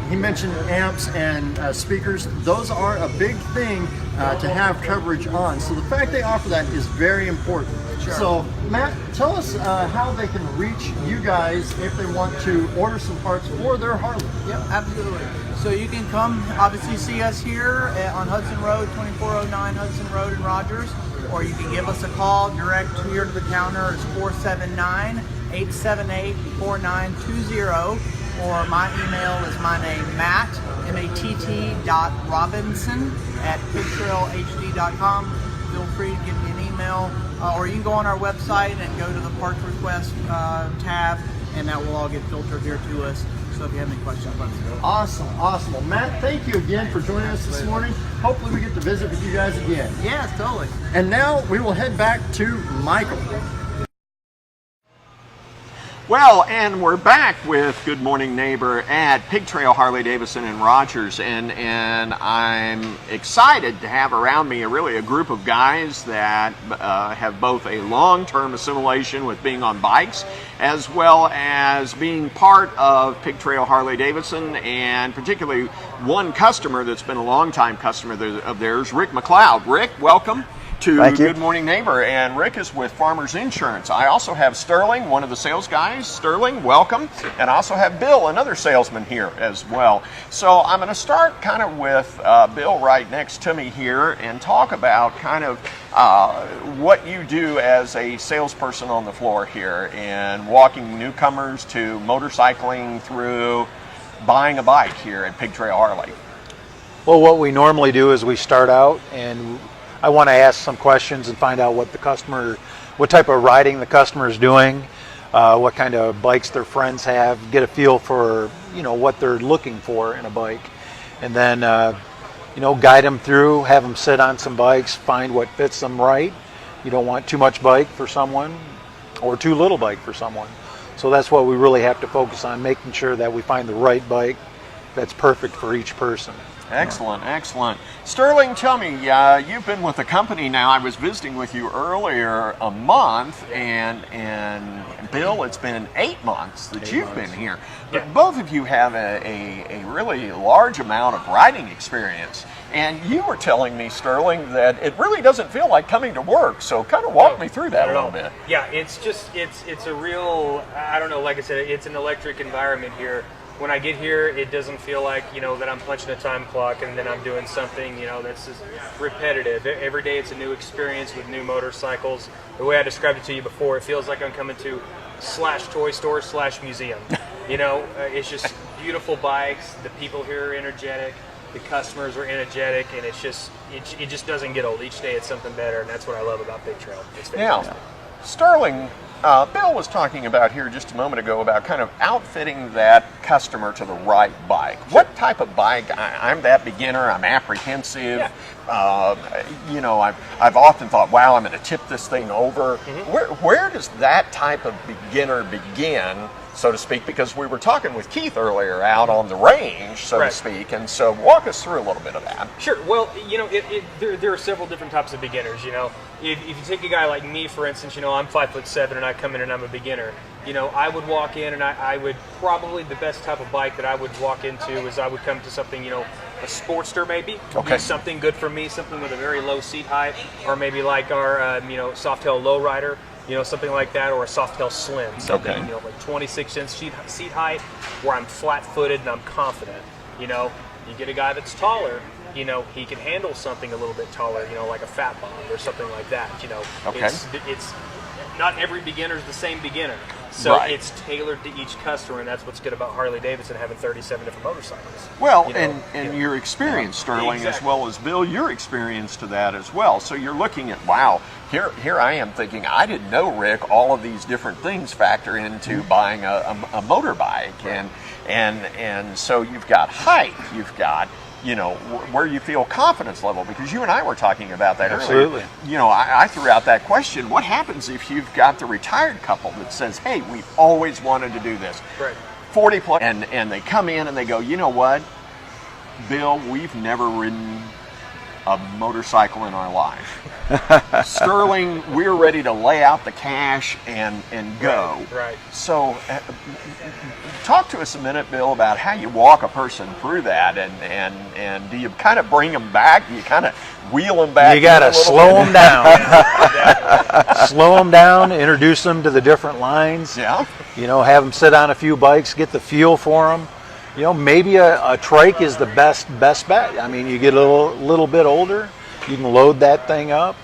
he mentioned amps and speakers. Those are a big thing to have coverage on. So the fact they offer that is very important. Sure. So Matt, tell us how they can reach you guys if they want to order some parts for their Harley. Yep, absolutely. So you can come, obviously, see us here on Hudson Road, 2409 Hudson Road in Rogers, or you can give us a call direct here to the counter. It's 479-878-4920, or my email is my name, Matt, matt.robinson@pigtrailhd.com. Feel free to give me an email, or you can go on our website and go to the parts request tab, and that will all get filtered here to us. So if you have any questions, let us know. Awesome, awesome. Well, Matt, thank you again for joining us this morning. Hopefully we get to visit with you guys again. Yes, totally. And now we will head back to Michael. Well, and we're back with Good Morning Neighbor at Pig Trail Harley Davidson in Rogers, and I'm excited to have around me a group of guys that have both a long-term assimilation with being on bikes, as well as being part of Pig Trail Harley Davidson, and particularly one customer that's been a long-time customer of theirs, Rick McLeod. Rick, welcome to Good Morning Neighbor, and Rick is with Farmers Insurance. I also have Sterling, one of the sales guys. Sterling, welcome. And I also have Bill, another salesman here as well. So I'm going to start kind of with Bill right next to me here and talk about kind of what you do as a salesperson on the floor here, and walking newcomers to motorcycling through buying a bike here at Pig Trail Harley. Well, what we normally do is we start out and I want to ask some questions and find out what type of riding the customer is doing, what kind of bikes their friends have, get a feel for, what they're looking for in a bike. And then, guide them through, have them sit on some bikes, find what fits them right. You don't want too much bike for someone or too little bike for someone. So that's what we really have to focus on, making sure that we find the right bike that's perfect for each person. Excellent, excellent. Sterling, tell me, you've been with the company now. I was visiting with you earlier a month, and Bill, it's been 8 months that you've been here. But both of you have a really large amount of riding experience. And you were telling me, Sterling, that it really doesn't feel like coming to work. So kind of walk me through that a little bit. Yeah, it's a real, I don't know, like I said, it's an electric environment here. When I get here, it doesn't feel like, that I'm punching a time clock and then I'm doing something, that's just repetitive. Every day it's a new experience with new motorcycles. The way I described it to you before, it feels like I'm coming to /toy store /museum. It's just beautiful bikes. The people here are energetic. The customers are energetic, and it just doesn't get old. Each day it's something better, and that's what I love about Pig Trail. It's fantastic. Now, Sterling, Bill was talking about here just a moment ago about kind of outfitting that customer to the right bike. What type of bike? I'm that beginner. I'm apprehensive. Yeah. I've often thought, wow, I'm going to tip this thing over. Where does that type of beginner begin, so to speak? Because we were talking with Keith earlier out on the range, so to speak, and so walk us through a little bit of that. Sure. Well, there are several different types of beginners. If you take a guy like me, for instance, I'm 5'7" and I come in and I'm a beginner. I would walk in and I would probably, the best type of bike that I would walk into is I would come to something, a Sportster maybe. Okay. Something good for me, something with a very low seat height, or maybe like our, Softail Lowrider. Something like that, or a Softail Slim, something, like 26-inch seat height, where I'm flat-footed and I'm confident. You get a guy that's taller, he can handle something a little bit taller, like a Fat Bomb or something like that. Okay. It's not every beginner is the same beginner. So Right. it's tailored to each customer, and that's what's good about Harley Davidson having 37 different motorcycles. Well, You know, and your experience, Sterling, as Exactly. well as Bill, your experience to that as well. So you're looking at, wow, here I am thinking, I didn't know, Rick, all of these different things factor into buying a motorbike. And so you've got height, you've got, where you feel confidence level, because you and I were talking about that Absolutely. earlier. I threw out that question, what happens if you've got the retired couple that says, hey, we've always wanted to do this. Right. 40 plus, and they come in and they go, you know what, Bill, we've never ridden a motorcycle in our life. Sterling, we're ready to lay out the cash and go. Right. So talk to us a minute, Bill, about how you walk a person through that, and do you kind of bring them back? Do you kind of wheel them back? You got to slow them down. Slow them down, introduce them to the different lines. Yeah. Have them sit on a few bikes, get the feel for them. Maybe a trike is the best bet. I mean, you get a little bit older, you can load that thing up.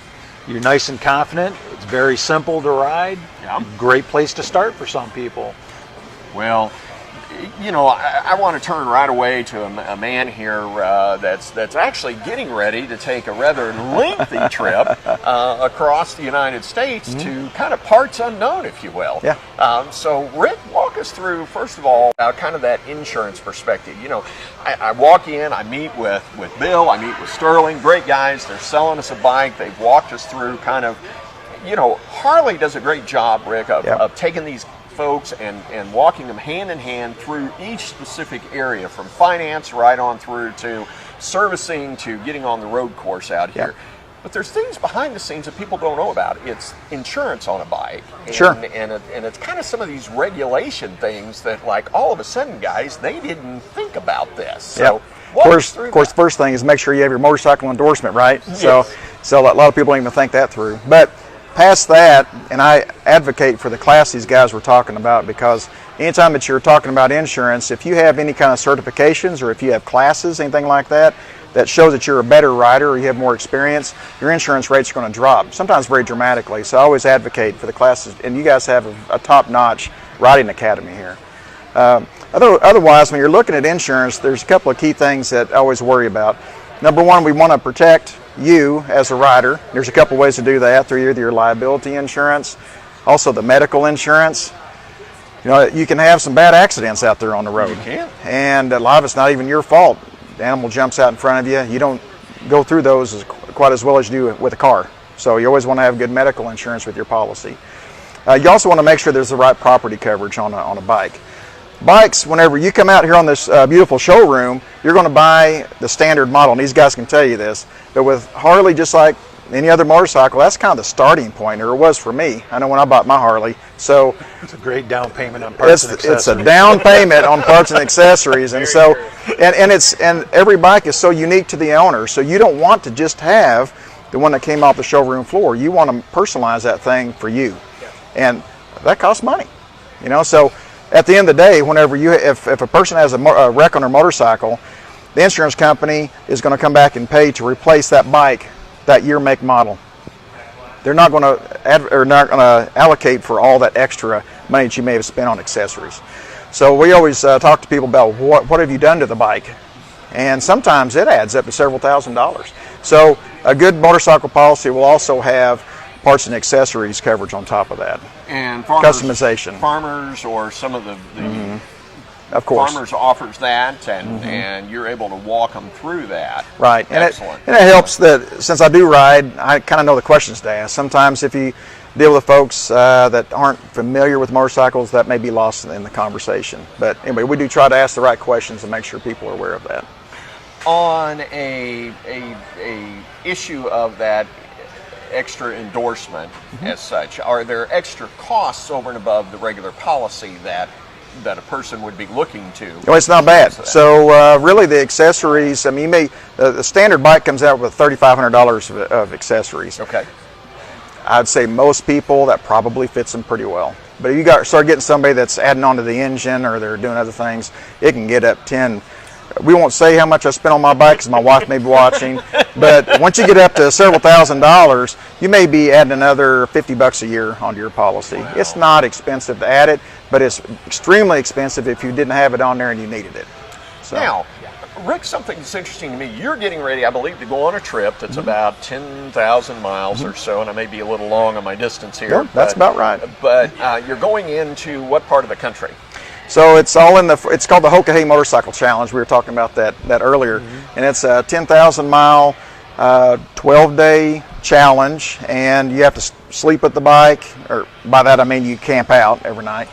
You're nice and confident. It's very simple to ride. Yeah. Great place to start for some people. Well, I want to turn right away to a man here that's actually getting ready to take a rather lengthy trip across the United States to kind of parts unknown, if you will. Yeah. So, Rick, walk us through, first of all, kind of that insurance perspective. I walk in, I meet with Bill, I meet with Sterling, great guys. They're selling us a bike. They've walked us through kind of, Harley does a great job, Rick, of taking these folks and walking them hand in hand through each specific area, from finance right on through to servicing to getting on the road course out here. But there's things behind the scenes that people don't know about. It's insurance on a bike. And, Sure. And it's kind of some of these regulation things that, like, all of a sudden, guys, they didn't think about this. So walk us through Of course, that. the first thing is make sure you have your motorcycle endorsement, right? Yes. So a lot of people don't even think that through. But past that, and I advocate for the class these guys were talking about, because anytime that you're talking about insurance, if you have any kind of certifications or if you have classes, anything like that, that shows that you're a better rider or you have more experience, your insurance rates are going to drop, sometimes very dramatically. So I always advocate for the classes, and you guys have a top-notch riding academy here. Otherwise, when you're looking at insurance, there's a couple of key things that I always worry about. Number one, we want to protect you as a rider. There's a couple ways to do that through either your liability insurance, also the medical insurance. You can have some bad accidents out there on the road. You can. And a lot of it's not even your fault. The animal jumps out in front of you. You don't go through those quite as well as you do with a car. So you always want to have good medical insurance with your policy. You also want to make sure there's the right property coverage on a bike. Bikes, whenever you come out here on this beautiful showroom, you're going to buy the standard model, and these guys can tell you this. But with Harley, just like any other motorcycle, that's kind of the starting point, or it was for me. I know when I bought my Harley. So it's a great down payment on parts and accessories. It's a down payment on parts and accessories, and so and every bike is so unique to the owner. So you don't want to just have the one that came off the showroom floor. You want to personalize that thing for you, and that costs money. So at the end of the day, whenever if a person has a wreck on their motorcycle, the insurance company is going to come back and pay to replace that bike, that year, make, model. They're not going to allocate for all that extra money that you may have spent on accessories. So we always talk to people about what have you done to the bike, and sometimes it adds up to several $1,000s. So a good motorcycle policy will also have parts and accessories coverage on top of that. And farmers, customization. Farmers or some of the of course. Farmers offers that, and you're able to walk them through that. Right. Excellent. And it helps that since I do ride, I kind of know the questions to ask. Sometimes if you deal with folks that aren't familiar with motorcycles, that may be lost in the conversation. But anyway, we do try to ask the right questions and make sure people are aware of that. On a issue of that extra endorsement as such, are there extra costs over and above the regular policy that a person would be looking to? Well, it's not bad. So really the accessories, I mean, the standard bike comes out with $3,500 of accessories. Okay. I'd say most people, that probably fits them pretty well. But if you start getting somebody that's adding on to the engine or they're doing other things, it can get up we won't say how much I spent on my bike because my wife may be watching. But once you get up to several $1,000s, you may be adding another $50 a year onto your policy. Wow. It's not expensive to add it, but it's extremely expensive if you didn't have it on there and you needed it. So. Now, Rick, something that's interesting to me, you're getting ready, I believe, to go on a trip that's about 10,000 miles or so, and I may be a little long on my distance here. Yeah, that's about right. But you're going into what part of the country? So it's all in it's called the Hoka Motorcycle Challenge. We were talking about that earlier. And it's a 10,000 mile, 12-day challenge, and you have to sleep with the bike, or by that I mean you camp out every night.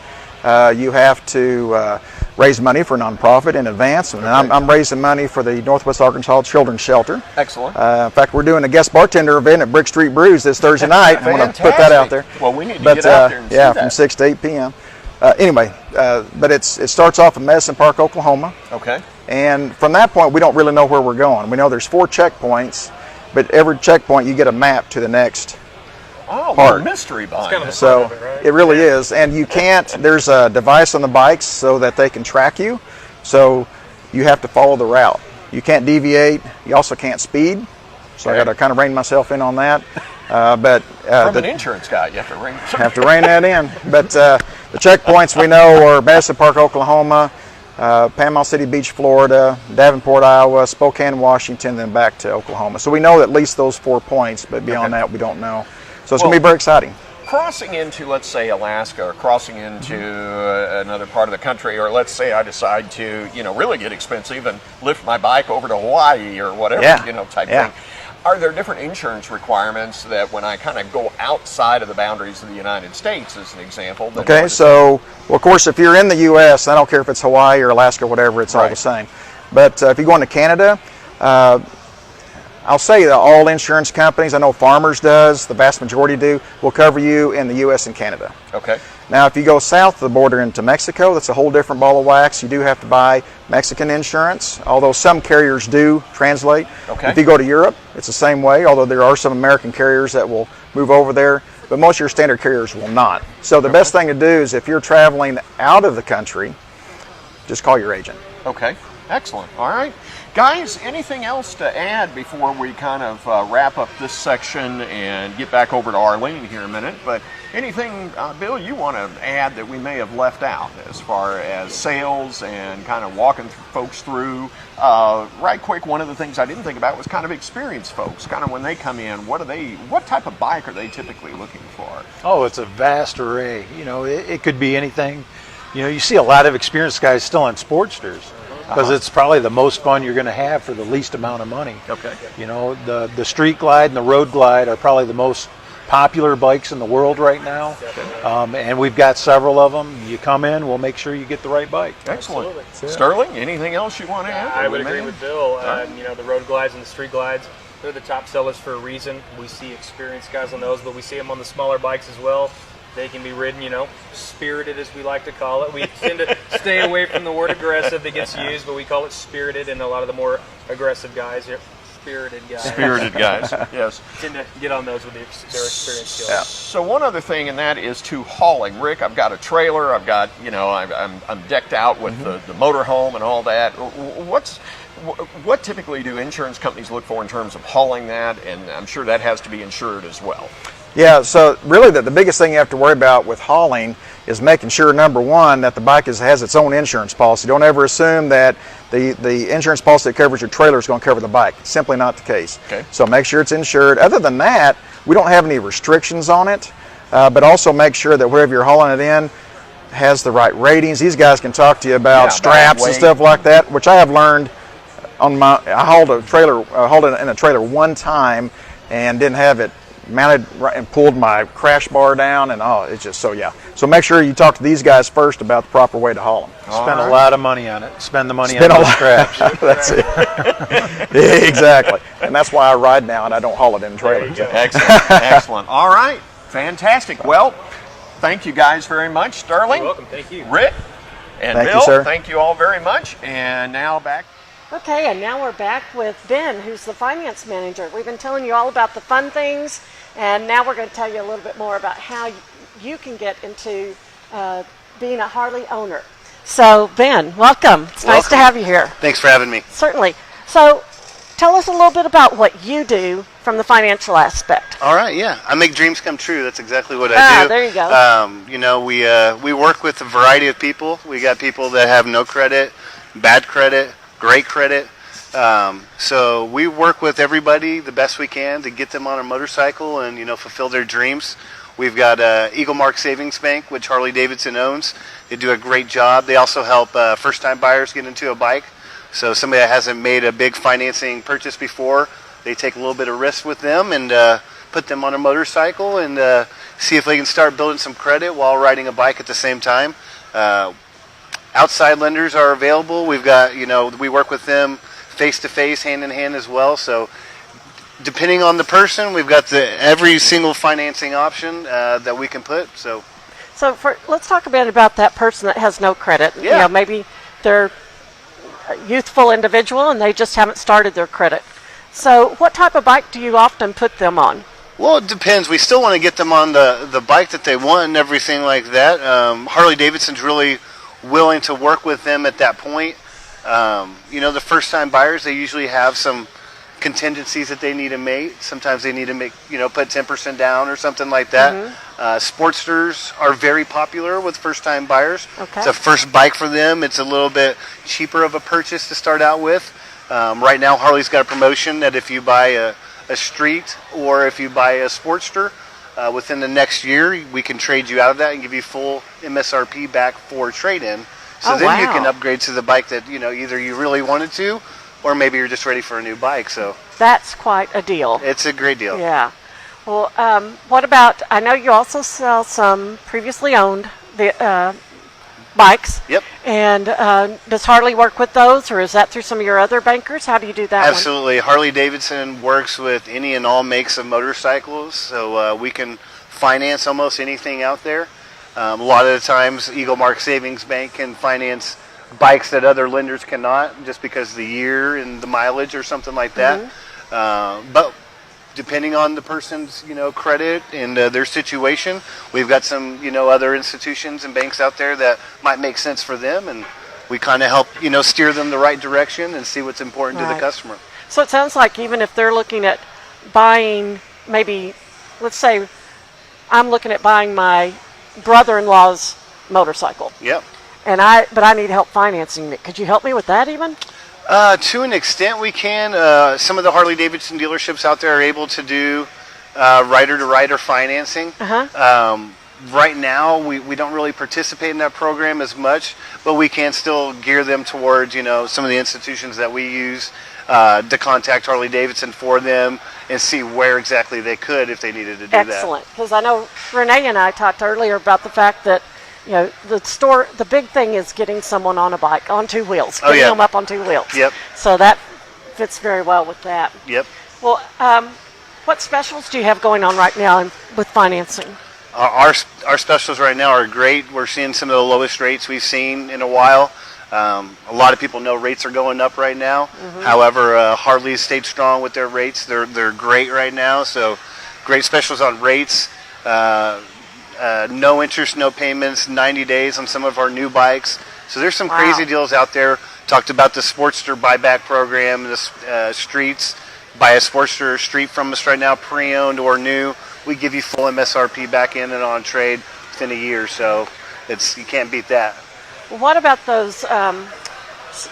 You have to raise money for a nonprofit in advance, and I'm raising money for the Northwest Arkansas Children's Shelter. Excellent. In fact, we're doing a guest bartender event at Brick Street Brews this Thursday night. I want to put that out there. Well, we need to get out there and see that. From 6 to 8 p.m. Anyway, but it starts off in Medicine Park, Oklahoma. Okay. And from that point, we don't really know where we're going. We know there's 4 checkpoints, but every checkpoint you get a map to the next part. Mystery behind kind of it. So of it, right? it really is, and you can't. There's a device on the bikes so that they can track you. So you have to follow the route. You can't deviate. You also can't speed. So I got to kind of rein myself in on that. But from an insurance guy, you have to rein that in. But the checkpoints we know are Madison Park, Oklahoma, Panama City Beach, Florida, Davenport, Iowa, Spokane, Washington, then back to Oklahoma. So we know at least those 4 points, but beyond that we don't know. So it's going to be very exciting. Crossing into, let's say, Alaska, or crossing into another part of the country, or let's say I decide to, really get expensive and lift my bike over to Hawaii or whatever, type thing. Are there different insurance requirements that when I kind of go outside of the boundaries of the United States, as an example? Okay, so, well, of course, if you're in the U.S., I don't care if it's Hawaii or Alaska or whatever, it's all the same. But if you go into Canada, I'll say that all insurance companies, I know Farmers does, the vast majority do, will cover you in the U.S. and Canada. Okay. Now, if you go south of the border into Mexico, that's a whole different ball of wax. You do have to buy Mexican insurance, although some carriers do translate. Okay. If you go to Europe, it's the same way, although there are some American carriers that will move over there, but most of your standard carriers will not. So the best thing to do is if you're traveling out of the country, just call your agent. Okay. Excellent. All right. Guys, anything else to add before we kind of wrap up this section and get back over to Arlene here in a minute? But anything, Bill, you want to add that we may have left out as far as sales and kind of walking folks through? Right quick, one of the things I didn't think about was kind of experienced folks. Kind of when they come in, what type of bike are they typically looking for? Oh, it's a vast array. It could be anything. You see a lot of experienced guys still on Sportsters. Because it's probably the most fun you're going to have for the least amount of money. Okay. The Street Glide and the Road Glide are probably the most popular bikes in the world right now. And we've got several of them. You come in, we'll make sure you get the right bike. Excellent. Sterling, anything else you want to add? I would agree with Bill. The Road Glides and the Street Glides, they're the top sellers for a reason. We see experienced guys on those, but we see them on the smaller bikes as well. They can be ridden, spirited as we like to call it. We tend to stay away from the word aggressive that gets used, but we call it spirited, and a lot of the more aggressive guys are spirited guys. Spirited guys, yes. Tend to get on those with their experience skills. Yeah. So one other thing, and that is to hauling. Rick, I've got a trailer. I've got, I'm decked out with the motorhome and all that. What typically do insurance companies look for in terms of hauling that? And I'm sure that has to be insured as well. Yeah, so really the biggest thing you have to worry about with hauling is making sure, number one, that the bike has its own insurance policy. Don't ever assume that the insurance policy that covers your trailer is going to cover the bike. It's simply not the case. Okay. So make sure it's insured. Other than that, we don't have any restrictions on it, but also make sure that wherever you're hauling it in has the right ratings. These guys can talk to you about straps and stuff like that, which I have learned I hauled it in a trailer one time and didn't have it mounted right and pulled my crash bar down, and it's just so make sure you talk to these guys first about the proper way to haul them. Spend a lot of money on it. Spend the money on those straps. That's it. Exactly. And that's why I ride now and I don't haul it in trailers. Excellent. All right. Fantastic. Well, thank you guys very much. Sterling. You're welcome. Thank you. Rick and thank Bill, you, sir. Thank you all very much. And now back. Okay, and now we're back with Ben, who's the finance manager. We've been telling you all about the fun things, and now we're going to tell you a little bit more about how you can get into being a Harley owner. So, Ben, welcome. It's nice to have you here. Thanks for having me. Certainly. So, tell us a little bit about what you do from the financial aspect. All right, yeah. I make dreams come true. That's exactly what I do. There you go. You know, we work with a variety of people. We got people that have no credit, bad credit, great credit. So we work with everybody the best we can to get them on a motorcycle and, you know, fulfill their dreams. We've got Eagle Mark Savings Bank, which Harley Davidson owns. They do a great job. They also help first-time buyers get into a bike. So somebody that hasn't made a big financing purchase before, they take a little bit of risk with them and put them on a motorcycle and see if they can start building some credit while riding a bike at the same time. Outside lenders are available. We've got, you know, we work with them face-to-face, hand-in-hand as well. So depending on the person, we've got every single financing option that we can put. So let's talk a bit about that person that has no credit. Yeah. You know, maybe they're a youthful individual and they just haven't started their credit. So what type of bike do you often put them on? Well, it depends. We still want to get them on the bike that they want and everything like that. Harley Davidson's really willing to work with them at that point. You know, the first-time buyers, they usually have some contingencies that they need to make. Sometimes they need to make, you know, put 10% down or something like that. Mm-hmm. Sportsters are very popular with first-time buyers. Okay. It's a first bike for them. It's a little bit cheaper of a purchase to start out with. Right now, Harley's got a promotion that if you buy a street or if you buy a Sportster, within the next year, we can trade you out of that and give you full MSRP back for trade-in. So then you can upgrade to the bike that, you know, either you really wanted to, or maybe you're just ready for a new bike. So that's quite a deal. It's a great deal. Yeah. Well, what about, I know you also sell some previously owned bikes. Yep. And does Harley work with those, or is that through some of your other bankers? How do you do that? Absolutely. Harley Davidson works with any and all makes of motorcycles, so we can finance almost anything out there. A lot of the times, Eagle Mark Savings Bank can finance bikes that other lenders cannot, just because of the year and the mileage or something like that. Mm-hmm. But depending on the person's, you know, credit and their situation, we've got some, you know, other institutions and banks out there that might make sense for them, and we kind of help, you know, steer them the right direction and see what's important to the customer. So it sounds like even if they're looking at buying, maybe, let's say, I'm looking at buying my brother-in-law's motorcycle. Yep. But I need help financing it. Could you help me with that even? To an extent we can. Some of the Harley Davidson dealerships out there are able to do rider-to-rider financing. Right now we don't really participate in that program as much, but we can still gear them towards, you know, some of the institutions that we use to contact Harley Davidson for them and see where exactly they could if they needed to do that. Excellent. Because I know Renee and I talked earlier about the fact that, you know, the big thing is getting someone on a bike, on two wheels, getting them up on two wheels. Yep. So that fits very well with that. Yep. Well, what specials do you have going on right now with financing? Our specials right now are great. We're seeing some of the lowest rates we've seen in a while. A lot of people know rates are going up right now. Mm-hmm. However, Harley's stayed strong with their rates. They're great right now. So great specials on rates. No interest, no payments, 90 days on some of our new bikes. So there's some crazy deals out there. Talked about the Sportster buyback program, the streets. Buy a Sportster street from us right now, pre-owned or new. We give you full MSRP back in and on trade within a year. So you can't beat that. Well, what about those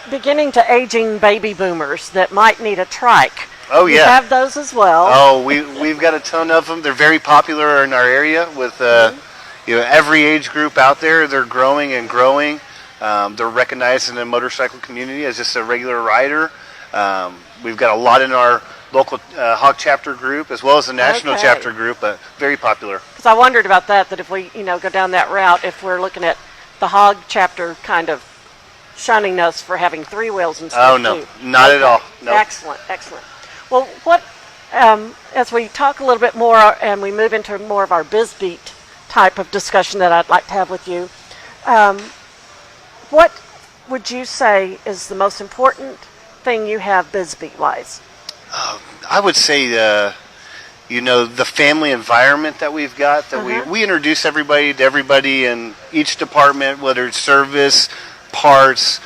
beginning to aging baby boomers that might need a trike? Oh, yeah. You have those as well. Oh, we've got a ton of them. They're very popular in our area with you know, every age group out there. They're growing and growing. They're recognized in the motorcycle community as just a regular rider. We've got a lot in our local Hog chapter group as well as the national chapter group, but very popular. Because I wondered about that if we, you know, go down that route, if we're looking at the Hog chapter kind of shunning us for having three wheels instead of two. Oh, no, not at all. No. Excellent, excellent. Well, what, as we talk a little bit more and we move into more of our BizBeat type of discussion that I'd like to have with you, what would you say is the most important thing you have BizBeat-wise? I would say, you know, the family environment that we've got, that we introduce everybody to everybody in each department, whether it's service, parts,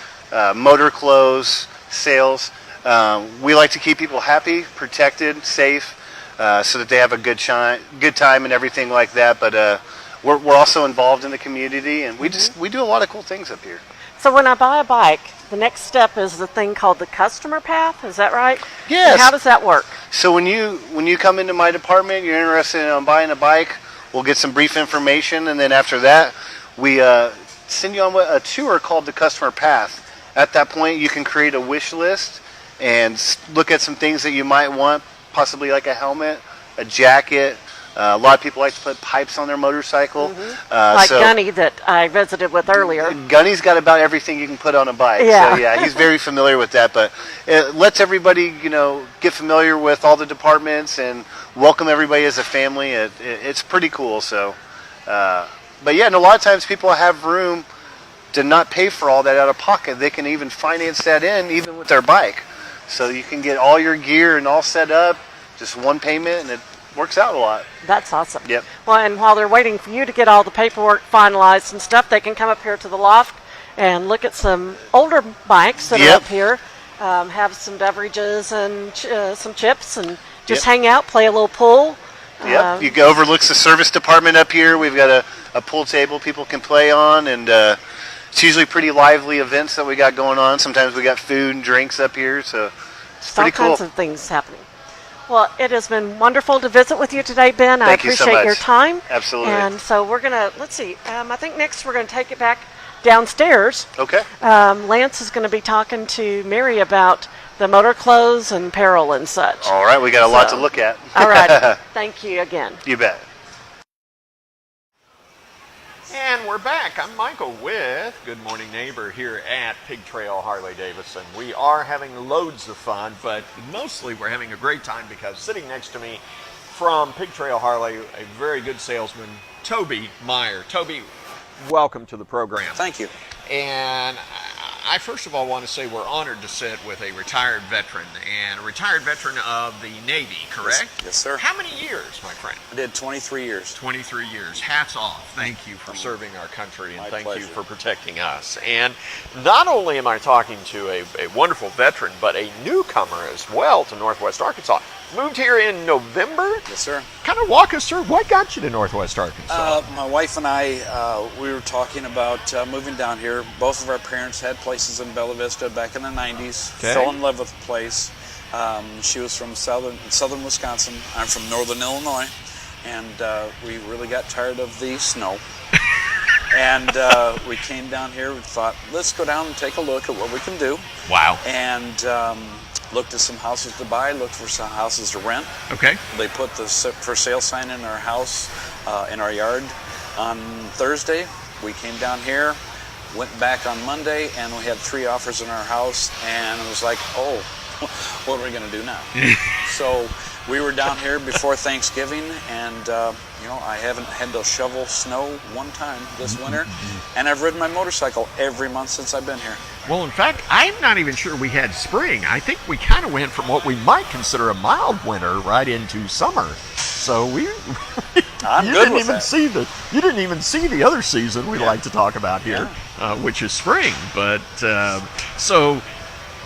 motor clothes, sales. We like to keep people happy, protected, safe, so that they have a good time and everything like that. But we're also involved in the community, and we do a lot of cool things up here. So when I buy a bike, the next step is the thing called the customer path. Is that right? Yes. And how does that work? So when you come into my department, you're interested in buying a bike, we'll get some brief information, and then after that, we send you on a tour called the customer path. At that point, you can create a wish list and look at some things that you might want, possibly like a helmet, a jacket. A lot of people like to put pipes on their motorcycle. Like Gunny that I visited with earlier. Gunny's got about everything you can put on a bike. Yeah. So yeah, he's very familiar with that. But it lets everybody, get familiar with all the departments and welcome everybody as a family. It's pretty cool. So, but yeah, and a lot of times people have room to not pay for all that out of pocket. They can even finance that in, even with their bike. So you can get all your gear and all set up, just one payment, and it works out a lot. That's awesome. Yep. Well, and while they're waiting for you to get all the paperwork finalized and stuff, they can come up here to the loft and look at some older bikes that are up here, have some beverages and some chips, and just hang out, play a little pool. Yep. You go overlooks the service department up here. We've got a pool table people can play on, and it's usually pretty lively events that we got going on. Sometimes we got food and drinks up here, so it's pretty cool. All kinds of things happening. Well, it has been wonderful to visit with you today, Ben. I Thank you so appreciate much. your time. Absolutely. And so we're going to, let's see, I think next we're going to take it back downstairs. Okay. Lance is going to be talking to Mary about the motor clothes and apparel and such. All right, we got a lot to look at. All right. Thank you again. You bet. And we're back. I'm Michael with Good Morning Neighbor here at Pig Trail Harley Davidson. We are having loads of fun, but mostly we're having a great time because sitting next to me from Pig Trail Harley, a very good salesman, Toby Meyer. Toby, welcome to the program. Thank you. And I first of all want to say we're honored to sit with a retired veteran, and a retired veteran of the Navy, correct? Yes, sir. How many years, my friend? I did 23 years. 23 years. Hats off. Thank you for serving our country, and thank pleasure. you for protecting us. And not only am I talking to a wonderful veteran, but a newcomer as well to Northwest Arkansas. Moved here in November? Yes, sir. Kind of walk us through what got you to Northwest Arkansas. My wife and I, we were talking about moving down here. Both of our parents had places in Bella Vista back in the 90s. Okay. Fell in love with the place. She was from southern Wisconsin. I'm from northern Illinois. And we really got tired of the snow. And we came down here. We thought, let's go down and take a look at what we can do. Wow. And looked at some houses to buy, looked for some houses to rent. Okay. They put the for sale sign in our house, in our yard on Thursday. We came down here, went back on Monday, and we had 3 offers in our house, and it was like, oh, what are we going to do now? So we were down here before Thanksgiving, and I haven't had to shovel snow one time this winter, and I've ridden my motorcycle every month since I've been here. Well, in fact, I'm not even sure we had spring. I think we kind of went from what we might consider a mild winter right into summer. So I'm you good didn't with even that. see you didn't even see the other season we like to talk about here, which is spring. But so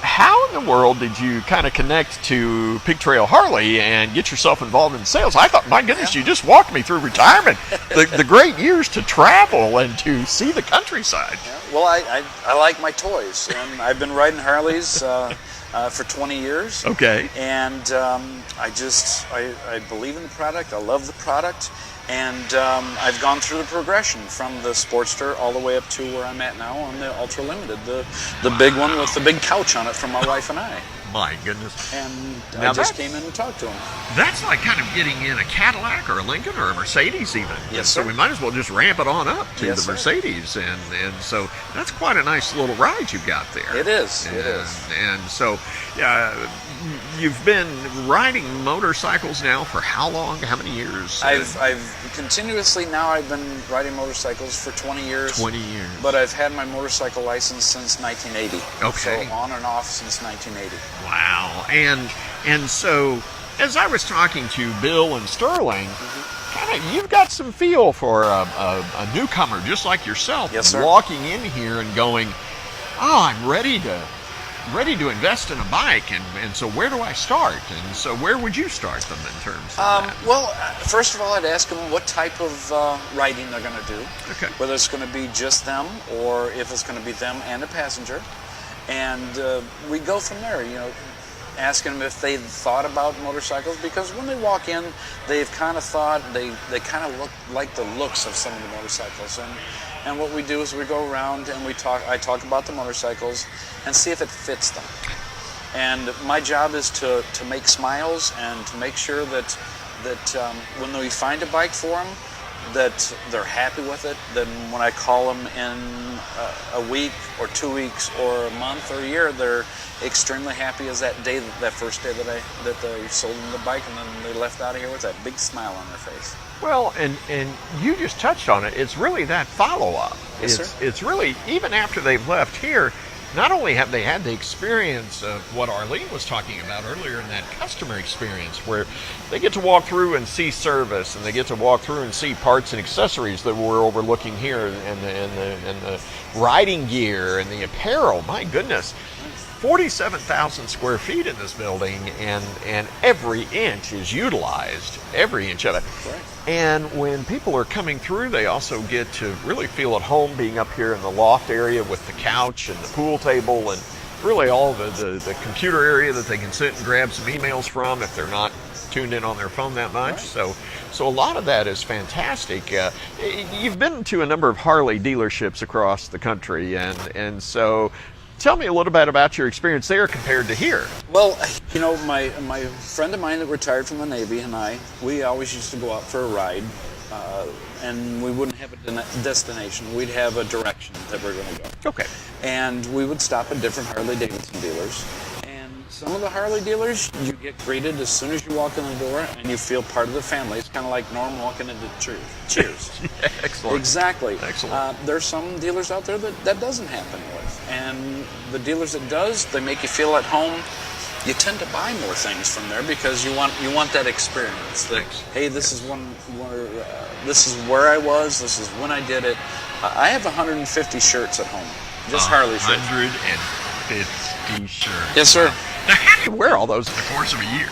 how in the world did you kind of connect to Pig Trail Harley and get yourself involved in sales? I thought, my goodness, you just walked me through retirement, the great years to travel and to see the countryside. Yeah. Well, I like my toys, and I've been riding Harleys for 20 years. Okay. And I believe in the product. I love the product. And I've gone through the progression from the Sportster all the way up to where I'm at now on the Ultra Limited, the big one with the big couch on it from my wife and I. My goodness. And Now I just came in and talked to him. That's like kind of getting in a Cadillac or a Lincoln or a Mercedes even. Yes, so sir. we might as well just ramp it on up to Yes, the sir. Mercedes. And so that's quite a nice little ride you've got there. It is. And, It is. And so you've been riding motorcycles now for how long? How many years? I've continuously now I've been riding motorcycles for 20 years. 20 years. But I've had my motorcycle license since 1980. Okay. So on and off since 1980. Wow. And so as I was talking to Bill and Sterling, kind of you've got some feel for a newcomer just like yourself. Yes, sir. Walking in here and going, I'm ready to invest in a bike, and so where do I start? And so where would you start them in terms of that? Well, first of all, I'd ask them what type of riding they're going to do. Okay. Whether it's going to be just them or if it's going to be them and a passenger. And we go from there, asking them if they've thought about motorcycles, because when they walk in, they've kind of thought, they kind of look like the looks of some of the motorcycles. And what we do is we go around and I talk about the motorcycles and see if it fits them. And my job is to make smiles and to make sure that when we find a bike for them, that they're happy with it. Then when I call them in a week or 2 weeks or a month or a year, they're extremely happy as that first day that they sold them the bike, and then they left out of here with that big smile on their face. Well, and you just touched on it. It's really that follow-up. Yes, sir. It's really, even after they've left here, not only have they had the experience of what Arlene was talking about earlier in that customer experience, where they get to walk through and see service, and they get to walk through and see parts and accessories that we're overlooking here, and the riding gear and the apparel. My goodness, 47,000 square feet in this building, and every inch is utilized, every inch of it. Right. And when people are coming through, they also get to really feel at home being up here in the loft area with the couch and the pool table and really all the computer area that they can sit and grab some emails from if they're not tuned in on their phone that much. Right. So a lot of that is fantastic. You've been to a number of Harley dealerships across the country, and so tell me a little bit about your experience there compared to here. Well, my friend of mine that retired from the Navy and we always used to go out for a ride, and we wouldn't have a destination. We'd have a direction that we're going to go. Okay. And we would stop at different Harley-Davidson dealers. And some of the Harley dealers, you get greeted as soon as you walk in the door, and you feel part of the family. It's kind of like Norm walking into Cheers. Yeah, excellent. Exactly. Excellent. There's some dealers out there that doesn't happen with. And the dealers that does, they make you feel at home. You tend to buy more things from there because you want that experience. That, hey, this is this is where I was. This is when I did it. I have 150 shirts at home, just Harley shirts. 150 shirts. Yes, sir. Now, how do you wear all those in the course of a year?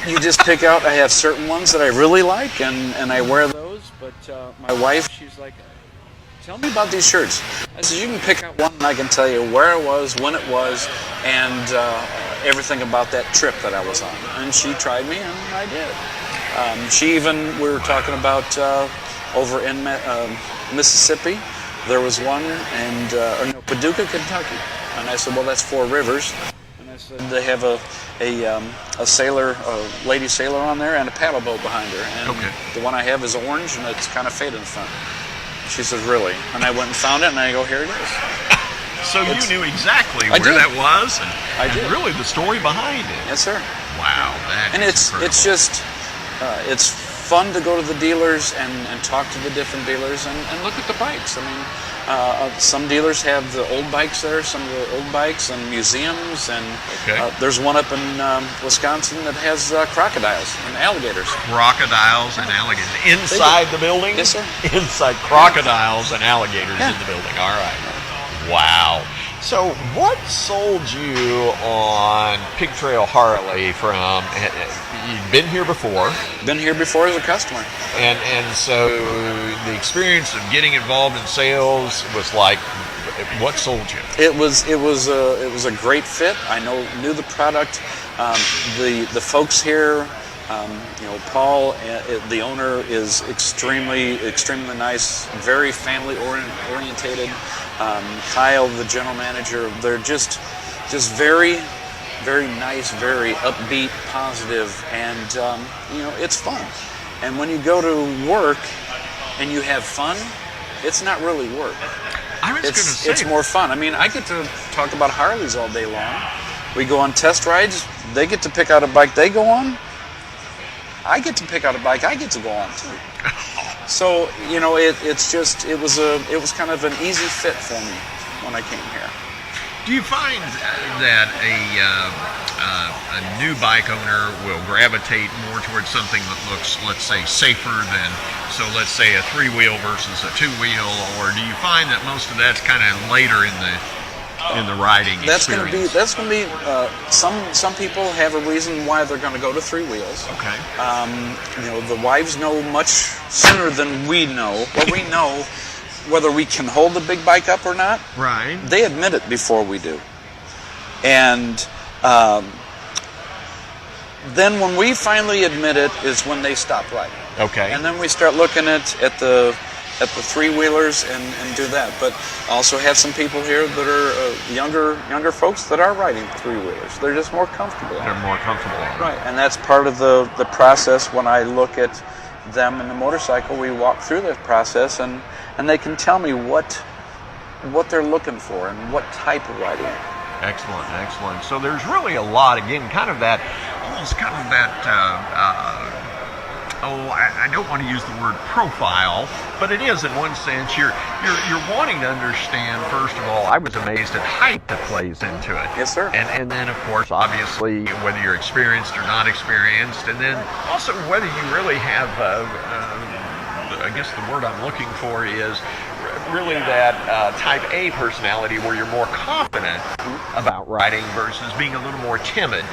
You just pick out. I have certain ones that I really like, and I wear those. But my wife, she's like, tell me about these shirts. I said, you can pick out one and I can tell you where it was, when it was, and everything about that trip that I was on. And she tried me, and I did. We were talking about over in Mississippi, there was one, and Paducah, Kentucky. And I said, well, that's Four Rivers. And I said, they have a sailor, a lady sailor on there, and a paddle boat behind her. And the one I have is orange, and it's kind of faded in front. She says, really? And I went and found it, and I go, here it is. So you knew exactly where that was, and really the story behind it. Yes, sir. Wow, it's just it's fun to go to the dealers and talk to the different dealers and look at the bikes. I mean, some dealers have the old bikes there, some of the old bikes, and museums, and there's one up in Wisconsin that has crocodiles and alligators. Crocodiles and alligators inside the building? Yes, sir. Inside crocodiles and alligators in the building. All right. Wow. So what sold you on Pig Trail Harley from, you've been here before. Been here before as a customer. And so the experience of getting involved in sales was like, what sold you? It was a great fit. I knew the product. The folks here, Paul, the owner, is extremely nice, very family orientated. Kyle, the general manager, they're just very, very nice, very upbeat, positive, and it's fun. And when you go to work and you have fun, it's not really work. I was going to say, it's more fun. I mean, I get to talk about Harleys all day long. We go on test rides. They get to pick out a bike they go on. I get to pick out a bike I get to go on too. So it was kind of an easy fit for me when I came here. Do you find that a new bike owner will gravitate more towards something that looks, let's say, safer than, so let's say a 3-wheel versus a 2-wheel, or do you find that most of that's kind of later in in the riding That's going experience? to be some people have a reason why they're going to go to three wheels. Okay. The wives know much sooner than we know. But we know whether we can hold the big bike up or not. Right. They admit it before we do. And then when we finally admit it is when they stop riding. Okay. And then we start looking at the three-wheelers and do that. But I also have some people here that are younger folks that are riding three-wheelers. They're just more comfortable. They're more comfortable. Right, and that's part of the process. When I look at them in the motorcycle, we walk through that process, and they can tell me what they're looking for and what type of riding. Excellent, excellent. So there's really a lot, again, I don't want to use the word profile, but it is in one sense. You're wanting to understand, first of all, I was amazed at height that plays into it. Yes, sir. And then, of course, obviously, whether you're experienced or not experienced, and then also whether you really have, I guess the word I'm looking for is really that type A personality where you're more confident about riding versus being a little more timid.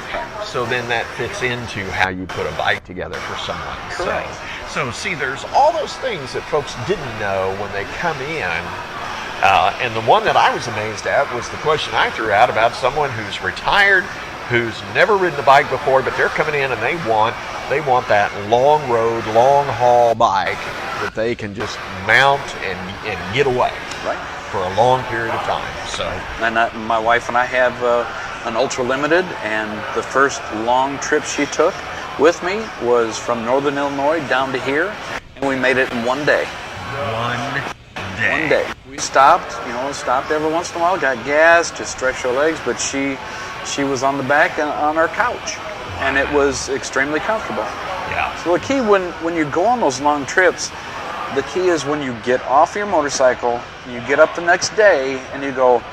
So then that fits into how you put a bike together for someone. Correct. So see, there's all those things that folks didn't know when they come in. And the one that I was amazed at was the question I threw out about someone who's retired, who's never ridden a bike before, but they're coming in and they want that long road, long haul bike that they can just mount and get away for a long period of time. So, and my wife and I have an ultra limited, and the first long trip she took with me was from Northern Illinois down to here, and we made it in one day. One day. We stopped every once in a while, got gas, just stretched our legs, but she was on the back and on our couch, and it was extremely comfortable. Yeah. So the key when you go on those long trips, the key is when you get off your motorcycle, you get up the next day, and you go,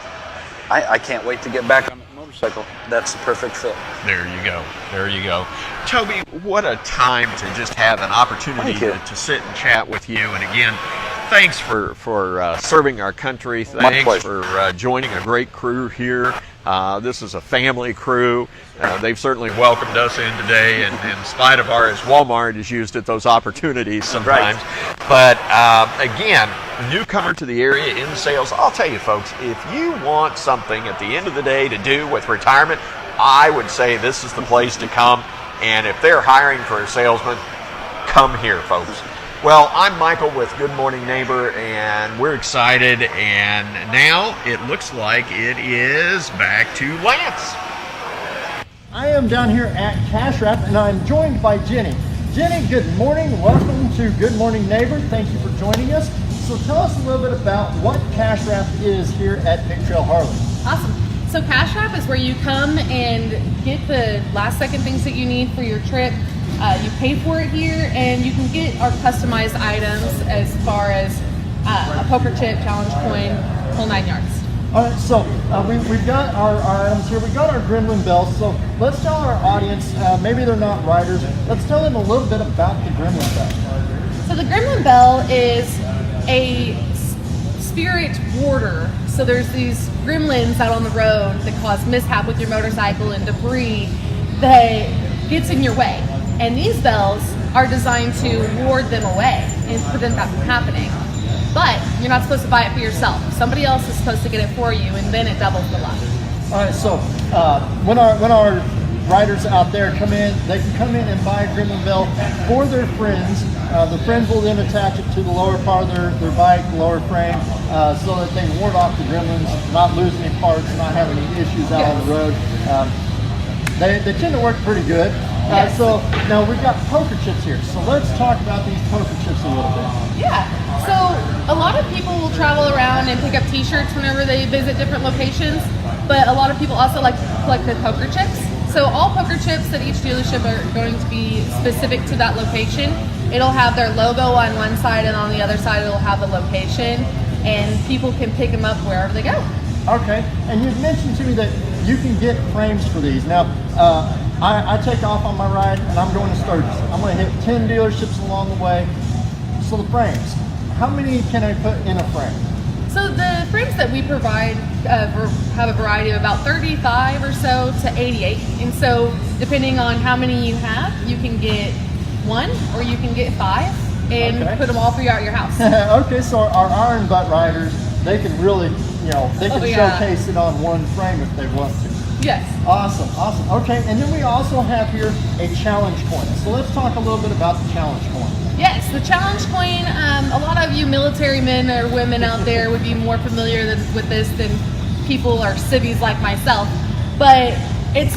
I can't wait to get back on the motorcycle. That's the perfect fit. There you go. There you go. Toby, what a time to just have an opportunity to sit and chat with you. And again, thanks for serving our country. Thanks for joining a great crew here. This is a family crew. They've certainly welcomed us in today, and in spite of as Walmart is used at those opportunities sometimes. Right. But again, newcomer to the area in sales, I'll tell you folks, if you want something at the end of the day to do with retirement, I would say this is the place to come. And if they're hiring for a salesman, come here, folks. Well, I'm Michael with Good Morning Neighbor, and we're excited, and now it looks like it is back to Lance. I am down here at Cash Wrap, and I'm joined by Jenny. Jenny, good morning. Welcome to Good Morning Neighbor. Thank you for joining us. So tell us a little bit about what Cash Wrap is here at Big Trail Harley. Awesome. So Cash Wrap is where you come and get the last second things that you need for your trip. You pay for it here, and you can get our customized items as far as a poker chip, challenge coin, whole 9 yards. All right, so we've got our items here. We've got our Gremlin bells. So let's tell our audience, maybe they're not riders, let's tell them a little bit about the Gremlin bell. So the Gremlin bell is a spirit warder. So there's these gremlins out on the road that cause mishap with your motorcycle and debris that gets in your way. And these bells are designed to ward them away and prevent that from happening. But you're not supposed to buy it for yourself. Somebody else is supposed to get it for you, and then it doubles the luck. All right, so when our riders out there come in, they can come in and buy a Gremlin bell for their friends. The friends will then attach it to the lower part of their bike, lower frame, so that they can ward off the gremlins, not lose any parts, not have any issues out on the road. They tend to work pretty good. So now we've got poker chips here. So let's talk about these poker chips a little bit. Yeah. So a lot of people will travel around and pick up T-shirts whenever they visit different locations, but a lot of people also like to collect the poker chips. So all poker chips at each dealership are going to be specific to that location. It'll have their logo on one side, and on the other side it'll have the location, and people can pick them up wherever they go. Okay, and you've mentioned to me that you can get frames for these. Now, I take off on my ride, and I'm going to Sturgis. I'm going to hit 10 dealerships along the way. So the frames, how many can I put in a frame? So the frames that we provide have a variety of about 35 or so to 88. And so depending on how many you have, you can get 1 or you can get 5 and put them all throughout your house. Okay, so our iron butt riders, they can really, they can showcase it on one frame if they want to. Yes. Awesome, awesome. Okay, and then we also have here a challenge coin. So let's talk a little bit about the challenge coin. Yes, the challenge coin, a lot of you military men or women out there would be more familiar with this than people or civvies like myself. But it's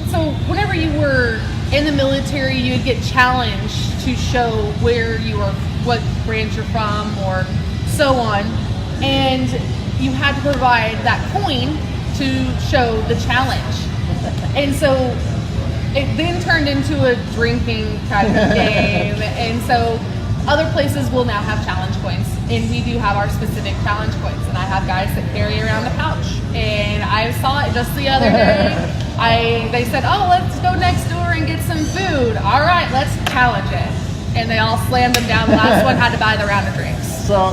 so whenever you were in the military, you would get challenged to show where you are, what branch you're from, or so on. And you had to provide that coin to show the challenge. And so it then turned into a drinking type of game. And so other places will now have challenge coins. And we do have our specific challenge coins. And I have guys that carry around a pouch. And I saw it just the other day. They said, oh, let's go next door and get some food. All right, let's challenge it. And they all slammed them down. The last one had to buy the round of drinks. So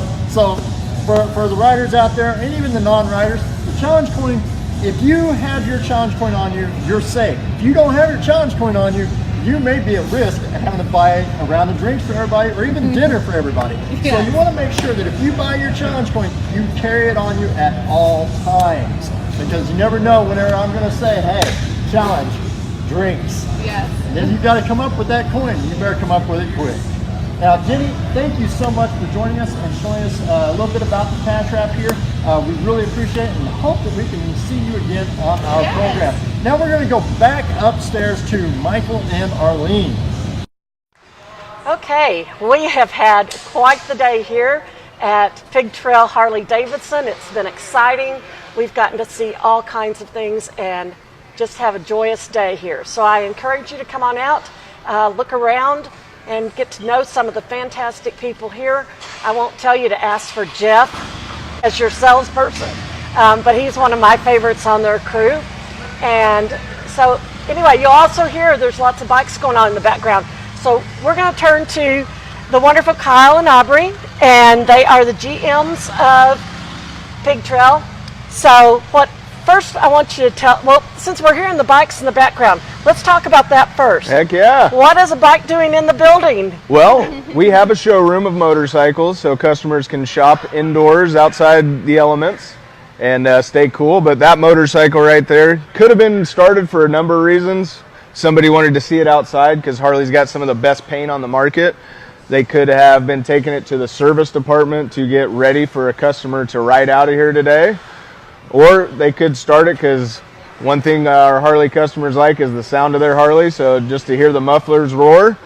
for the riders out there, and even the non-riders, the challenge coin, if you have your challenge coin on you, you're safe. If you don't have your challenge coin on you, you may be at risk of having to buy a round of drinks for everybody or even dinner for everybody. So you want to make sure that if you buy your challenge coin, you carry it on you at all times. Because you never know whenever I'm going to say, hey, challenge, drinks. Yes. And then you've got to come up with that coin. You better come up with it quick. Now, Jenny, thank you so much for joining us and showing us a little bit about the cash wrap here. We really appreciate it and hope that we can see you again on our program. Now we're going to go back upstairs to Michael and Arlene. Okay, we have had quite the day here at Pig Trail Harley Davidson. It's been exciting. We've gotten to see all kinds of things and just have a joyous day here. So I encourage you to come on out, look around, and get to know some of the fantastic people here. I won't tell you to ask for Jeff as your salesperson, but he's one of my favorites on their crew. And so anyway, you'll also hear there's lots of bikes going on in the background. So we're going to turn to the wonderful Kyle and Aubrey, and they are the GMs of Pig Trail. So first I want you to tell, well, since we're hearing the bikes in the background, let's talk about that first. Heck yeah. What is a bike doing in the building? Well, we have a showroom of motorcycles so customers can shop indoors outside the elements and stay cool. But that motorcycle right there could have been started for a number of reasons. Somebody wanted to see it outside because Harley's got some of the best paint on the market. They could have been taking it to the service department to get ready for a customer to ride out of here today. Or they could start it because one thing our Harley customers like is the sound of their Harley, so just to hear the mufflers roar.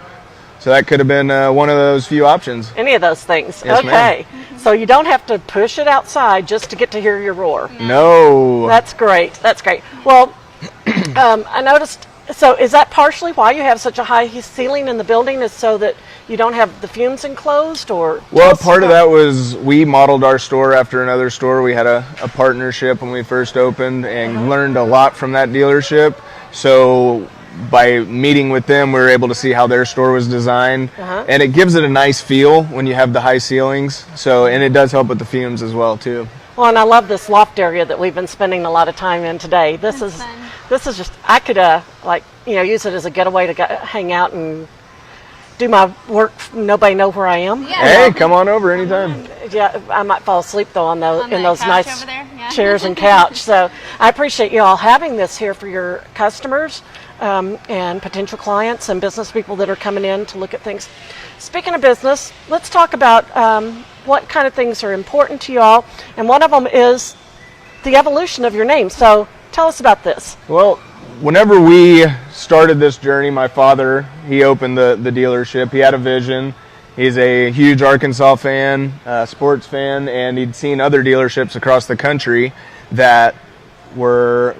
So that could have been one of those few options. Any of those things. Yes, okay. So you don't have to push it outside just to get to hear your roar. No. That's great. That's great. Well, I noticed, so is that partially why you have such a high ceiling in the building, is so that you don't have the fumes enclosed? Or well, part of that was we modeled our store after another store. We had a partnership when we first opened and learned a lot from that dealership. So by meeting with them, we were able to see how their store was designed. And it gives it a nice feel when you have the high ceilings. So, and it does help with the fumes as well too. Well, and I love this loft area that we've been spending a lot of time in today. This is just, I could use it as a getaway to hang out and do my work. Nobody know where I am. Hey, come on over anytime. Yeah, I might fall asleep though in those couch nice over there, yeah. chairs and couch. So I appreciate you all having this here for your customers and potential clients and business people that are coming in to look at things. Speaking of business, let's talk about what kind of things are important to you all. And one of them is the evolution of your name. So tell us about this. Well, whenever we started this journey, my father, he opened the dealership. He had a vision. He's a huge Arkansas fan, sports fan, and he'd seen other dealerships across the country that were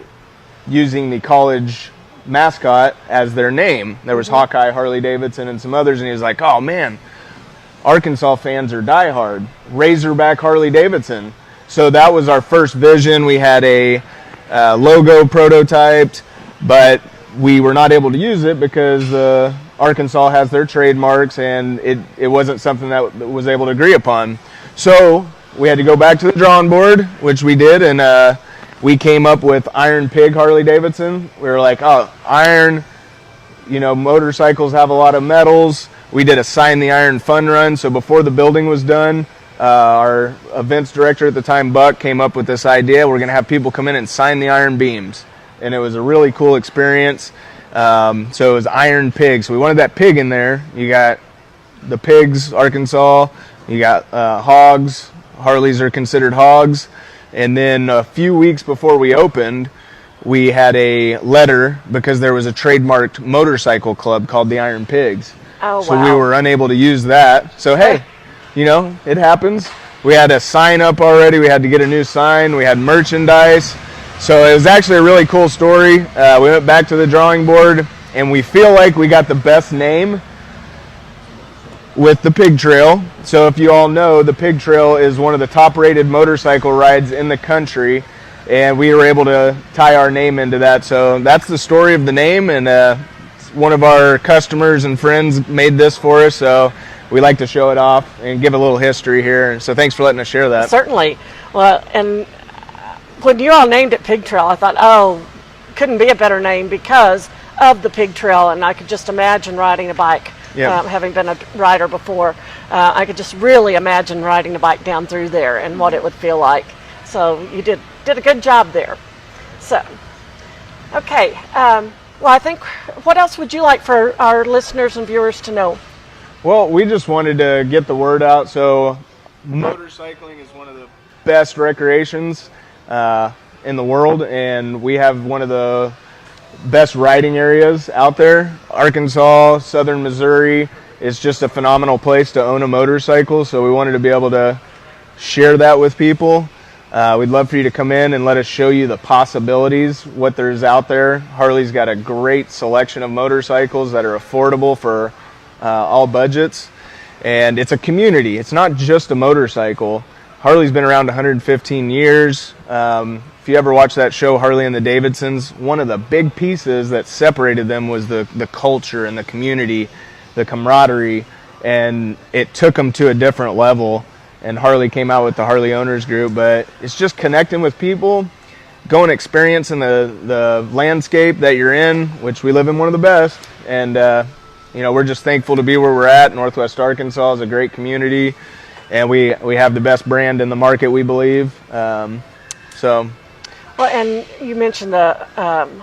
using the college mascot as their name. There was Hawkeye, Harley Davidson, and some others, and he was like, oh man, Arkansas fans are diehard. Razorback Harley Davidson. So that was our first vision. We had a logo prototyped, but we were not able to use it because Arkansas has their trademarks and it wasn't something that was able to agree upon. So we had to go back to the drawing board, which we did, and we came up with Iron Pig Harley Davidson. We were like, oh, iron, motorcycles have a lot of metals. We did a Sign the Iron fun run. So before the building was done, our events director at the time, Buck, came up with this idea. We're going to have people come in and sign the iron beams. And it was a really cool experience. So it was Iron Pig. So we wanted that pig in there. You got the pigs, Arkansas. You got hogs. Harleys are considered hogs. And then a few weeks before we opened, we had a letter because there was a trademarked motorcycle club called the Iron Pigs. Oh, so wow. we were unable to use that. So, hey, it happens. We had a sign up already. We had to get a new sign. We had merchandise. So it was actually a really cool story. We went back to the drawing board, and we feel like we got the best name with the Pig Trail. So if you all know, the Pig Trail is one of the top-rated motorcycle rides in the country, and we were able to tie our name into that. So that's the story of the name, and one of our customers and friends made this for us, so we like to show it off and give a little history here. So thanks for letting us share that. Certainly. Well, and when you all named it Pig Trail, I thought, couldn't be a better name because of the Pig Trail, and I could just imagine riding a bike. Yeah. Having been a rider before, I could just really imagine riding a bike down through there and what it would feel like. So you did a good job there. So, okay. Well, I think, what else would you like for our listeners and viewers to know? Well, we just wanted to get the word out. So motorcycling is one of the best recreations in the world, and we have one of the best riding areas out there. Arkansas, southern Missouri is just a phenomenal place to own a motorcycle, so we wanted to be able to share that with people. We'd love for you to come in and let us show you the possibilities, what there's out there. Harley's got a great selection of motorcycles that are affordable for all budgets, and it's a community. It's not just a motorcycle. Harley's been around 115 years. If you ever watch that show, Harley and the Davidsons, one of the big pieces that separated them was the culture and the community, the camaraderie, and it took them to a different level. And Harley came out with the Harley Owners Group, but it's just connecting with people, going experiencing the landscape that you're in, which we live in one of the best. And, we're just thankful to be where we're at. Northwest Arkansas is a great community, and we have the best brand in the market, we believe. Well, and you mentioned the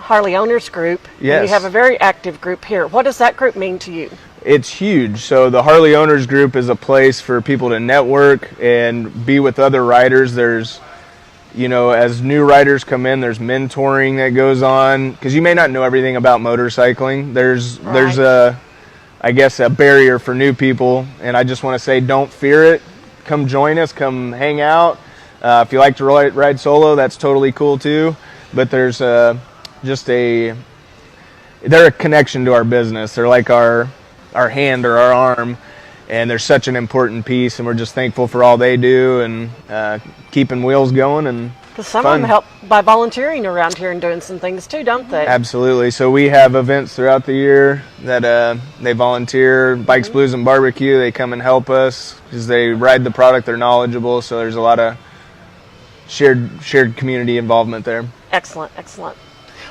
Harley Owners Group. Yes. You have a very active group here. What does that group mean to you? It's huge. So the Harley Owners Group is a place for people to network and be with other riders. There's, as new riders come in, there's mentoring that goes on, because you may not know everything about motorcycling. There's a barrier for new people, and I just want to say, don't fear it. Come join us. Come hang out. If you like to ride solo, that's totally cool too. But there's they're a connection to our business. They're like our hand or our arm, and they're such an important piece. And we're just thankful for all they do and keeping wheels going. And because some of them help by volunteering around here and doing some things too, don't they? Absolutely. So we have events throughout the year that they volunteer. Bikes, Blues, and Barbecue. They come and help us because they ride the product. They're knowledgeable. So there's a lot of shared community involvement there. Excellent.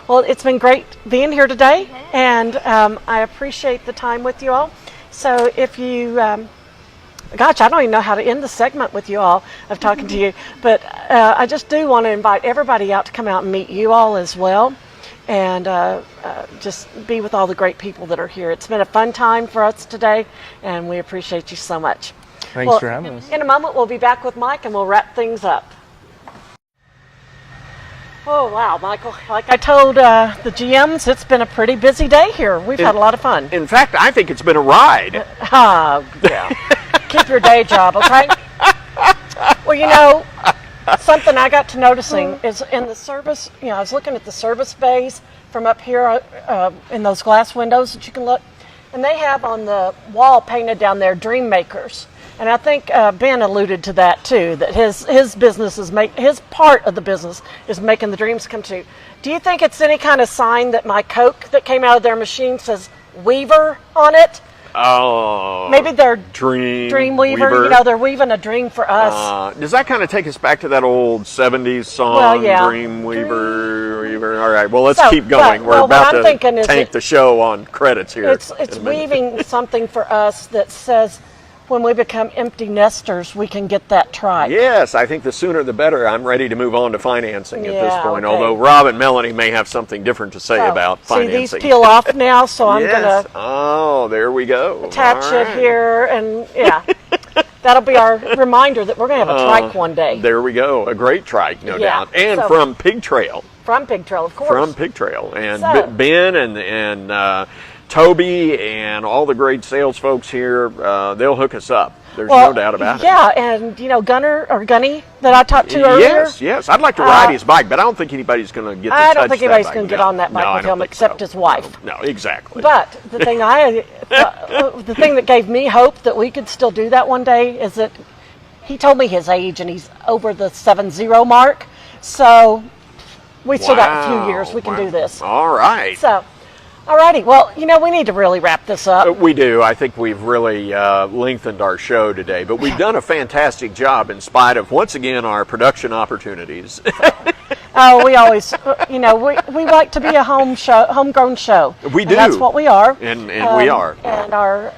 Well, it's been great being here today, and I appreciate the time with you all. So if you, I don't even know how to end the segment with you all of talking to you, but I just do want to invite everybody out to come out and meet you all as well, and just be with all the great people that are here. It's been a fun time for us today, and we appreciate you so much. Thanks for having us. In a moment, we'll be back with Mike, and we'll wrap things up. Oh, wow, Michael. Like I told the GMs, it's been a pretty busy day here. We've had a lot of fun. In fact, I think it's been a ride. Yeah. Keep your day job, okay? Well, something I got to noticing is in the service, I was looking at the service bays from up here in those glass windows that you can look, and they have on the wall painted down there, Dream Makers. And I think Ben alluded to that too, that his business is his part of the business is making the dreams come true. Do you think it's any kind of sign that my Coke that came out of their machine says Weaver on it? Oh. Maybe they're Dreamweaver. You know, they're weaving a dream for us. Does that kind of take us back to that old 70s song, Well, yeah. Dreamweaver? All right, well, let's So, keep going. but- We're well, about what I'm to thinking is tank the show on credits here. It's in a minute. weaving something for us that says when we become empty nesters, we can get that trike. Yes, I think the sooner the better. I'm ready to move on to financing at this Yeah, point, okay. although Rob and Melanie may have something different to say So, about see, financing. these peel off now, so I'm Yes. going to Oh, there we go. attach All it right. here, and yeah. That'll be our reminder that we're going to have a trike one day. There we go. A great trike, no Yeah, doubt. And so- from Pig Trail. From Pig Trail, of course. From Pig Trail. And So- Ben and Toby and all the great sales folks here, they'll hook us up. There's no doubt about it. Yeah, and you know, Gunny that I talked to earlier. Yes. I'd like to ride his bike, but I don't think anybody's going to get to I don't touch think that anybody's bike. going to get No. on that bike No, I with don't him think except so. his wife. No, exactly. But the thing the thing that gave me hope that we could still do that one day is that he told me his age and he's over the 70 mark. So we still got a few years. We can do this. All right. So, alrighty. Well, you know, we need to really wrap this up. We do. I think we've really lengthened our show today, but we've done a fantastic job in spite of, once again, our production opportunities. Oh, we always, you know, we like to be a homegrown show. We do. And that's what we are. And we are. And our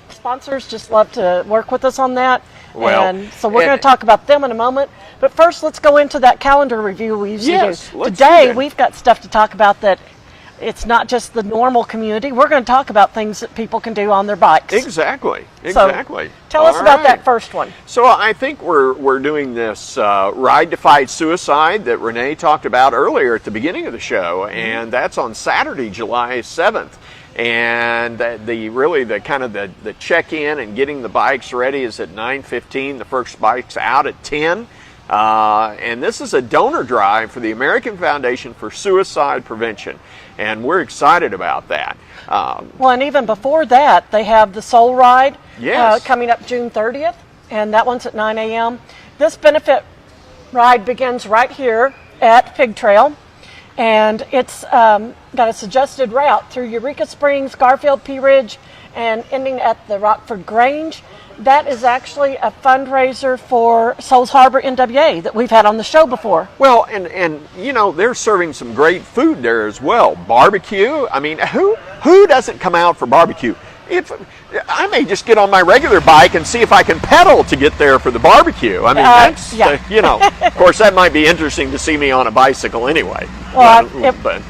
sponsors just love to work with us on that. Well, and so we're going to talk about them in a moment. But first, let's go into that calendar review we usually do. Let's do Today, that. we've got stuff to talk about that it's not just the normal community. We're going to talk about things that people can do on their bikes. Exactly. So, tell us All about right. that first one. So I think we're doing this Ride to Fight Suicide that Renee talked about earlier at the beginning of the show, and that's on Saturday, July 7th. And the check-in and getting the bikes ready is at 9:15. The first bike's out at 10. And this is a donor drive for the American Foundation for Suicide Prevention, and we're excited about that. Well, and even before that, they have the Soul Ride Yes. coming up June 30th, and that one's at 9 a.m. This benefit ride begins right here at Pig Trail, and it's got a suggested route through Eureka Springs, Garfield, Pea Ridge, and ending at the Rockford Grange. That is actually a fundraiser for Souls Harbor NWA that we've had on the show before. Well, and you know, they're serving some great food there as well. Barbecue. I mean, who doesn't come out for barbecue? If I may just get on my regular bike and see if I can pedal to get there for the barbecue. I mean, that's yeah. you know, of course, that might be interesting to see me on a bicycle anyway. Well, but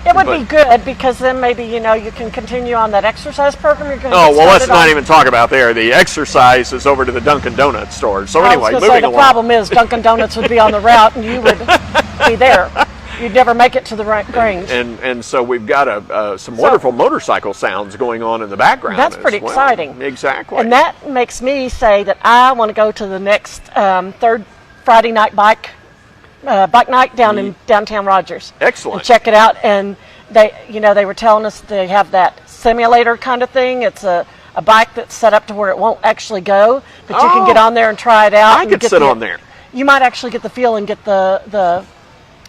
it would be good because then maybe, you know, you can continue on that exercise program. You're going to oh well, let's not even talk about there. The exercise is over to the Dunkin' Donuts store. So anyway, I was moving gonna say, along. the problem is Dunkin' Donuts would be on the route and you would be there. You'd never make it to the Grange. And so we've got some wonderful motorcycle sounds going on in the background. That's as pretty well. exciting. Exactly. And that makes me say that I want to go to the next third Friday night bike night down in downtown Rogers. Excellent. And check it out. And they were telling us they have that simulator kind of thing. It's a bike that's set up to where it won't actually go, but you can get on there and try it out. I could sit on there. You might actually get the feel and get the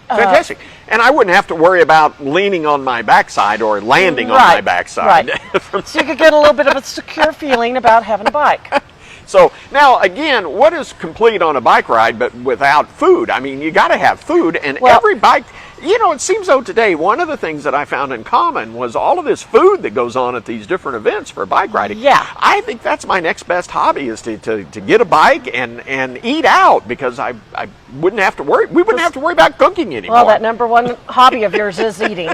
Fantastic. And I wouldn't have to worry about leaning on my backside or landing on my backside. Right. So you could get a little bit of a secure feeling about having a bike. So now, again, what is complete on a bike ride but without food? I mean, you got to have food, and every bike, you know, it seems though today, one of the things that I found in common was all of this food that goes on at these different events for bike riding. Yeah. I think that's my next best hobby is to get a bike and eat out because I wouldn't have to worry. We wouldn't have to worry about cooking anymore. Well, that number one hobby of yours is eating.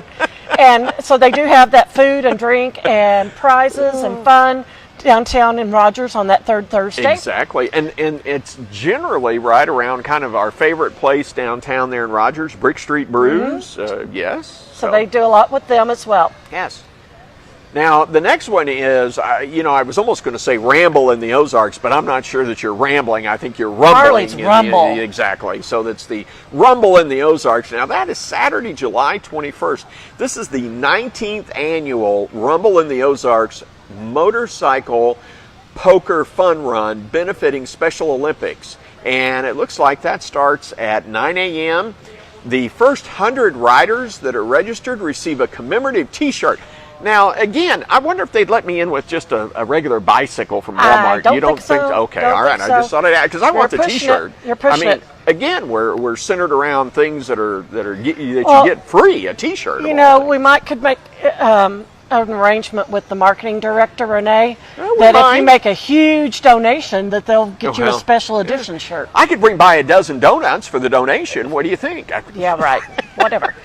And so they do have that food and drink and prizes and fun downtown in Rogers on that third Thursday. Exactly. And it's generally right around kind of our favorite place downtown there in Rogers, Brick Street Brews. Yes. So they do a lot with them as well. Yes. Now, the next one is, I was almost going to say Ramble in the Ozarks, but I'm not sure that you're rambling. I think you're rumbling. Harley's Rumble. Exactly. So that's the Rumble in the Ozarks. Now, that is Saturday, July 21st. This is the 19th annual Rumble in the Ozarks motorcycle poker fun run benefiting Special Olympics. And it looks like that starts at 9 a.m. The first 100 riders that are registered receive a commemorative t-shirt. Now, again, I wonder if they'd let me in with just a regular bicycle from Walmart. I don't You don't think so. Okay, Don't all right. think I just so. thought I'd ask because I You're want the pushing T-shirt. it. You're pushing I mean, it. again, we're centered around things that you Well, get free. A T-shirt. You know, we could make an arrangement with the marketing director, Renee, that if you make a huge donation, that they'll get you a special edition shirt. I could bring by a dozen donuts for the donation. What do you think? Yeah, right. Whatever.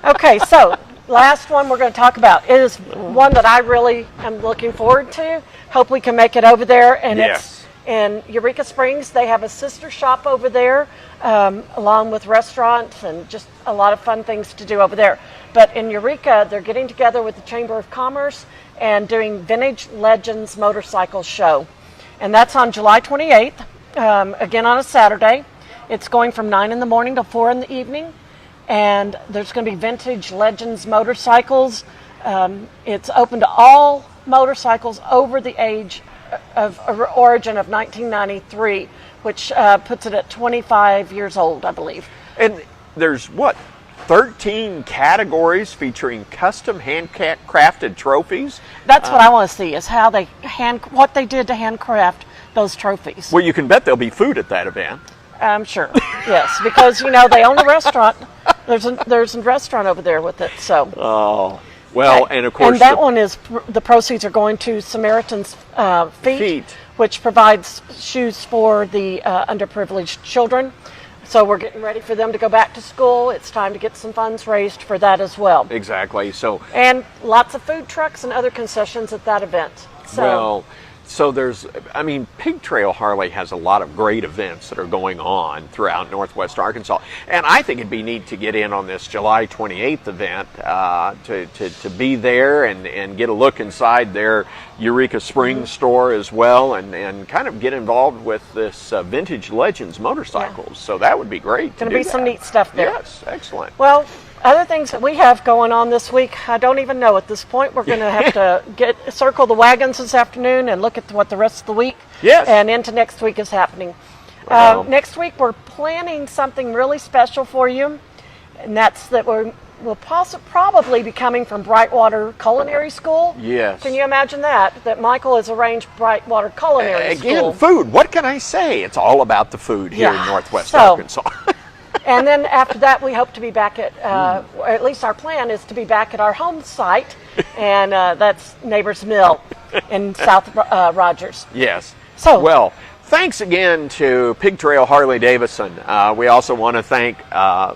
Okay, so last one we're going to talk about is one that I really am looking forward to. Hope we can make it over there. And it's in Eureka Springs. They have a sister shop over there, along with restaurants and just a lot of fun things to do over there. But in Eureka, they're getting together with the Chamber of Commerce and doing Vintage Legends Motorcycle Show. And that's on July 28th, again on a Saturday. It's going from 9 in the morning to 4 in the evening. And there's going to be Vintage Legends motorcycles. It's open to all motorcycles over the age of origin of 1993, which puts it at 25 years old, I believe. And there's 13 categories featuring custom handcrafted trophies. That's what I want to see, is how they what they did to handcraft those trophies. Well, you can bet there'll be food at that event. I'm sure, yes, because they own a restaurant. There's a restaurant over there with it. So. Oh. Well, and of course, and that one is the proceeds are going to Samaritan's Feet, which provides shoes for the underprivileged children. So we're getting ready for them to go back to school. It's time to get some funds raised for that as well. Exactly. So. And lots of food trucks and other concessions at that event. So there's, Pig Trail Harley has a lot of great events that are going on throughout Northwest Arkansas. And I think it'd be neat to get in on this July 28th event, to be there and get a look inside their Eureka Springs store as well, and kind of get involved with this Vintage Legends motorcycles. Yeah. So that would be great. Going to be some neat stuff there. Yes, excellent. Well, other things that we have going on this week, I don't even know at this point. We're going to have to circle the wagons this afternoon and look at what the rest of the week and into next week is happening. Next week we're planning something really special for you, and that's that we'll probably be coming from Brightwater Culinary School. Yes. Can you imagine that? That Michael has arranged Brightwater Culinary School. Again, food. What can I say? It's all about the food here in Northwest Arkansas. And then after that, we hope to be back at least our plan is to be back at our home site, and that's Neighbors Mill in South Rogers. Yes. So, well, thanks again to Pig Trail Harley Davidson. We also want to thank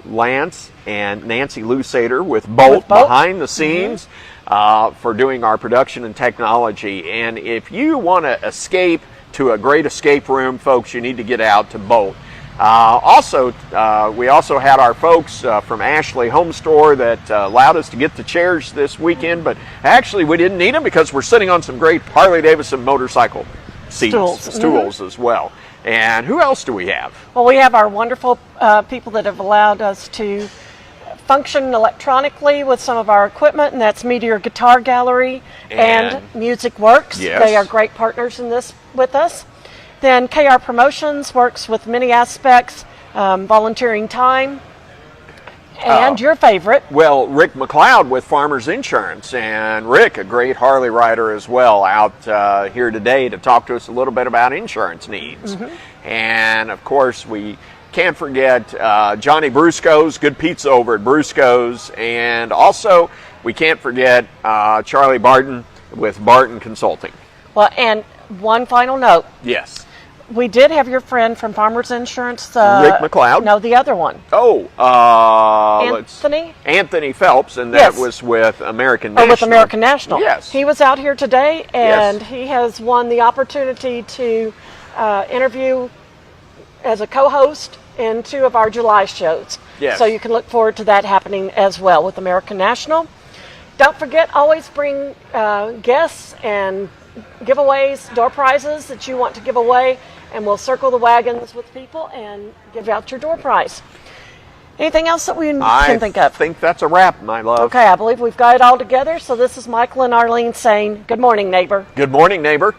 Lance and Nancy Lusader with Bolt behind the scenes for doing our production and technology. And if you want to escape to a great escape room, folks, you need to get out to Bolt. We also had our folks from Ashley Home Store that allowed us to get the chairs this weekend, but actually we didn't need them because we're sitting on some great Harley-Davidson motorcycle stools as well. And who else do we have? Well, we have our wonderful people that have allowed us to function electronically with some of our equipment, and that's Meteor Guitar Gallery and Music Works. Yes. They are great partners in this with us. Then KR Promotions works with many aspects, volunteering time, and your favorite. Well, Rick McLeod with Farmers Insurance, and Rick, a great Harley rider as well, out here today to talk to us a little bit about insurance needs. And of course, we can't forget Johnny Brusco's, good pizza over at Brusco's, and also we can't forget Charlie Barton with Barton Consulting. Well, and one final note. Yes. We did have your friend from Farmers Insurance. Rick McLeod? No, the other one. Oh, Anthony? Anthony Phelps, and that was with American National. Oh, with American National. Yes. He was out here today, and he has won the opportunity to interview as a co-host in 2 of our July shows. Yes. So you can look forward to that happening as well with American National. Don't forget, always bring guests and giveaways, door prizes that you want to give away, and we'll circle the wagons with people and give out your door prize. Anything else that we can think of? I think that's a wrap, my love. Okay, I believe we've got it all together. So this is Michael and Arlene saying, good morning, neighbor. Good morning, neighbor.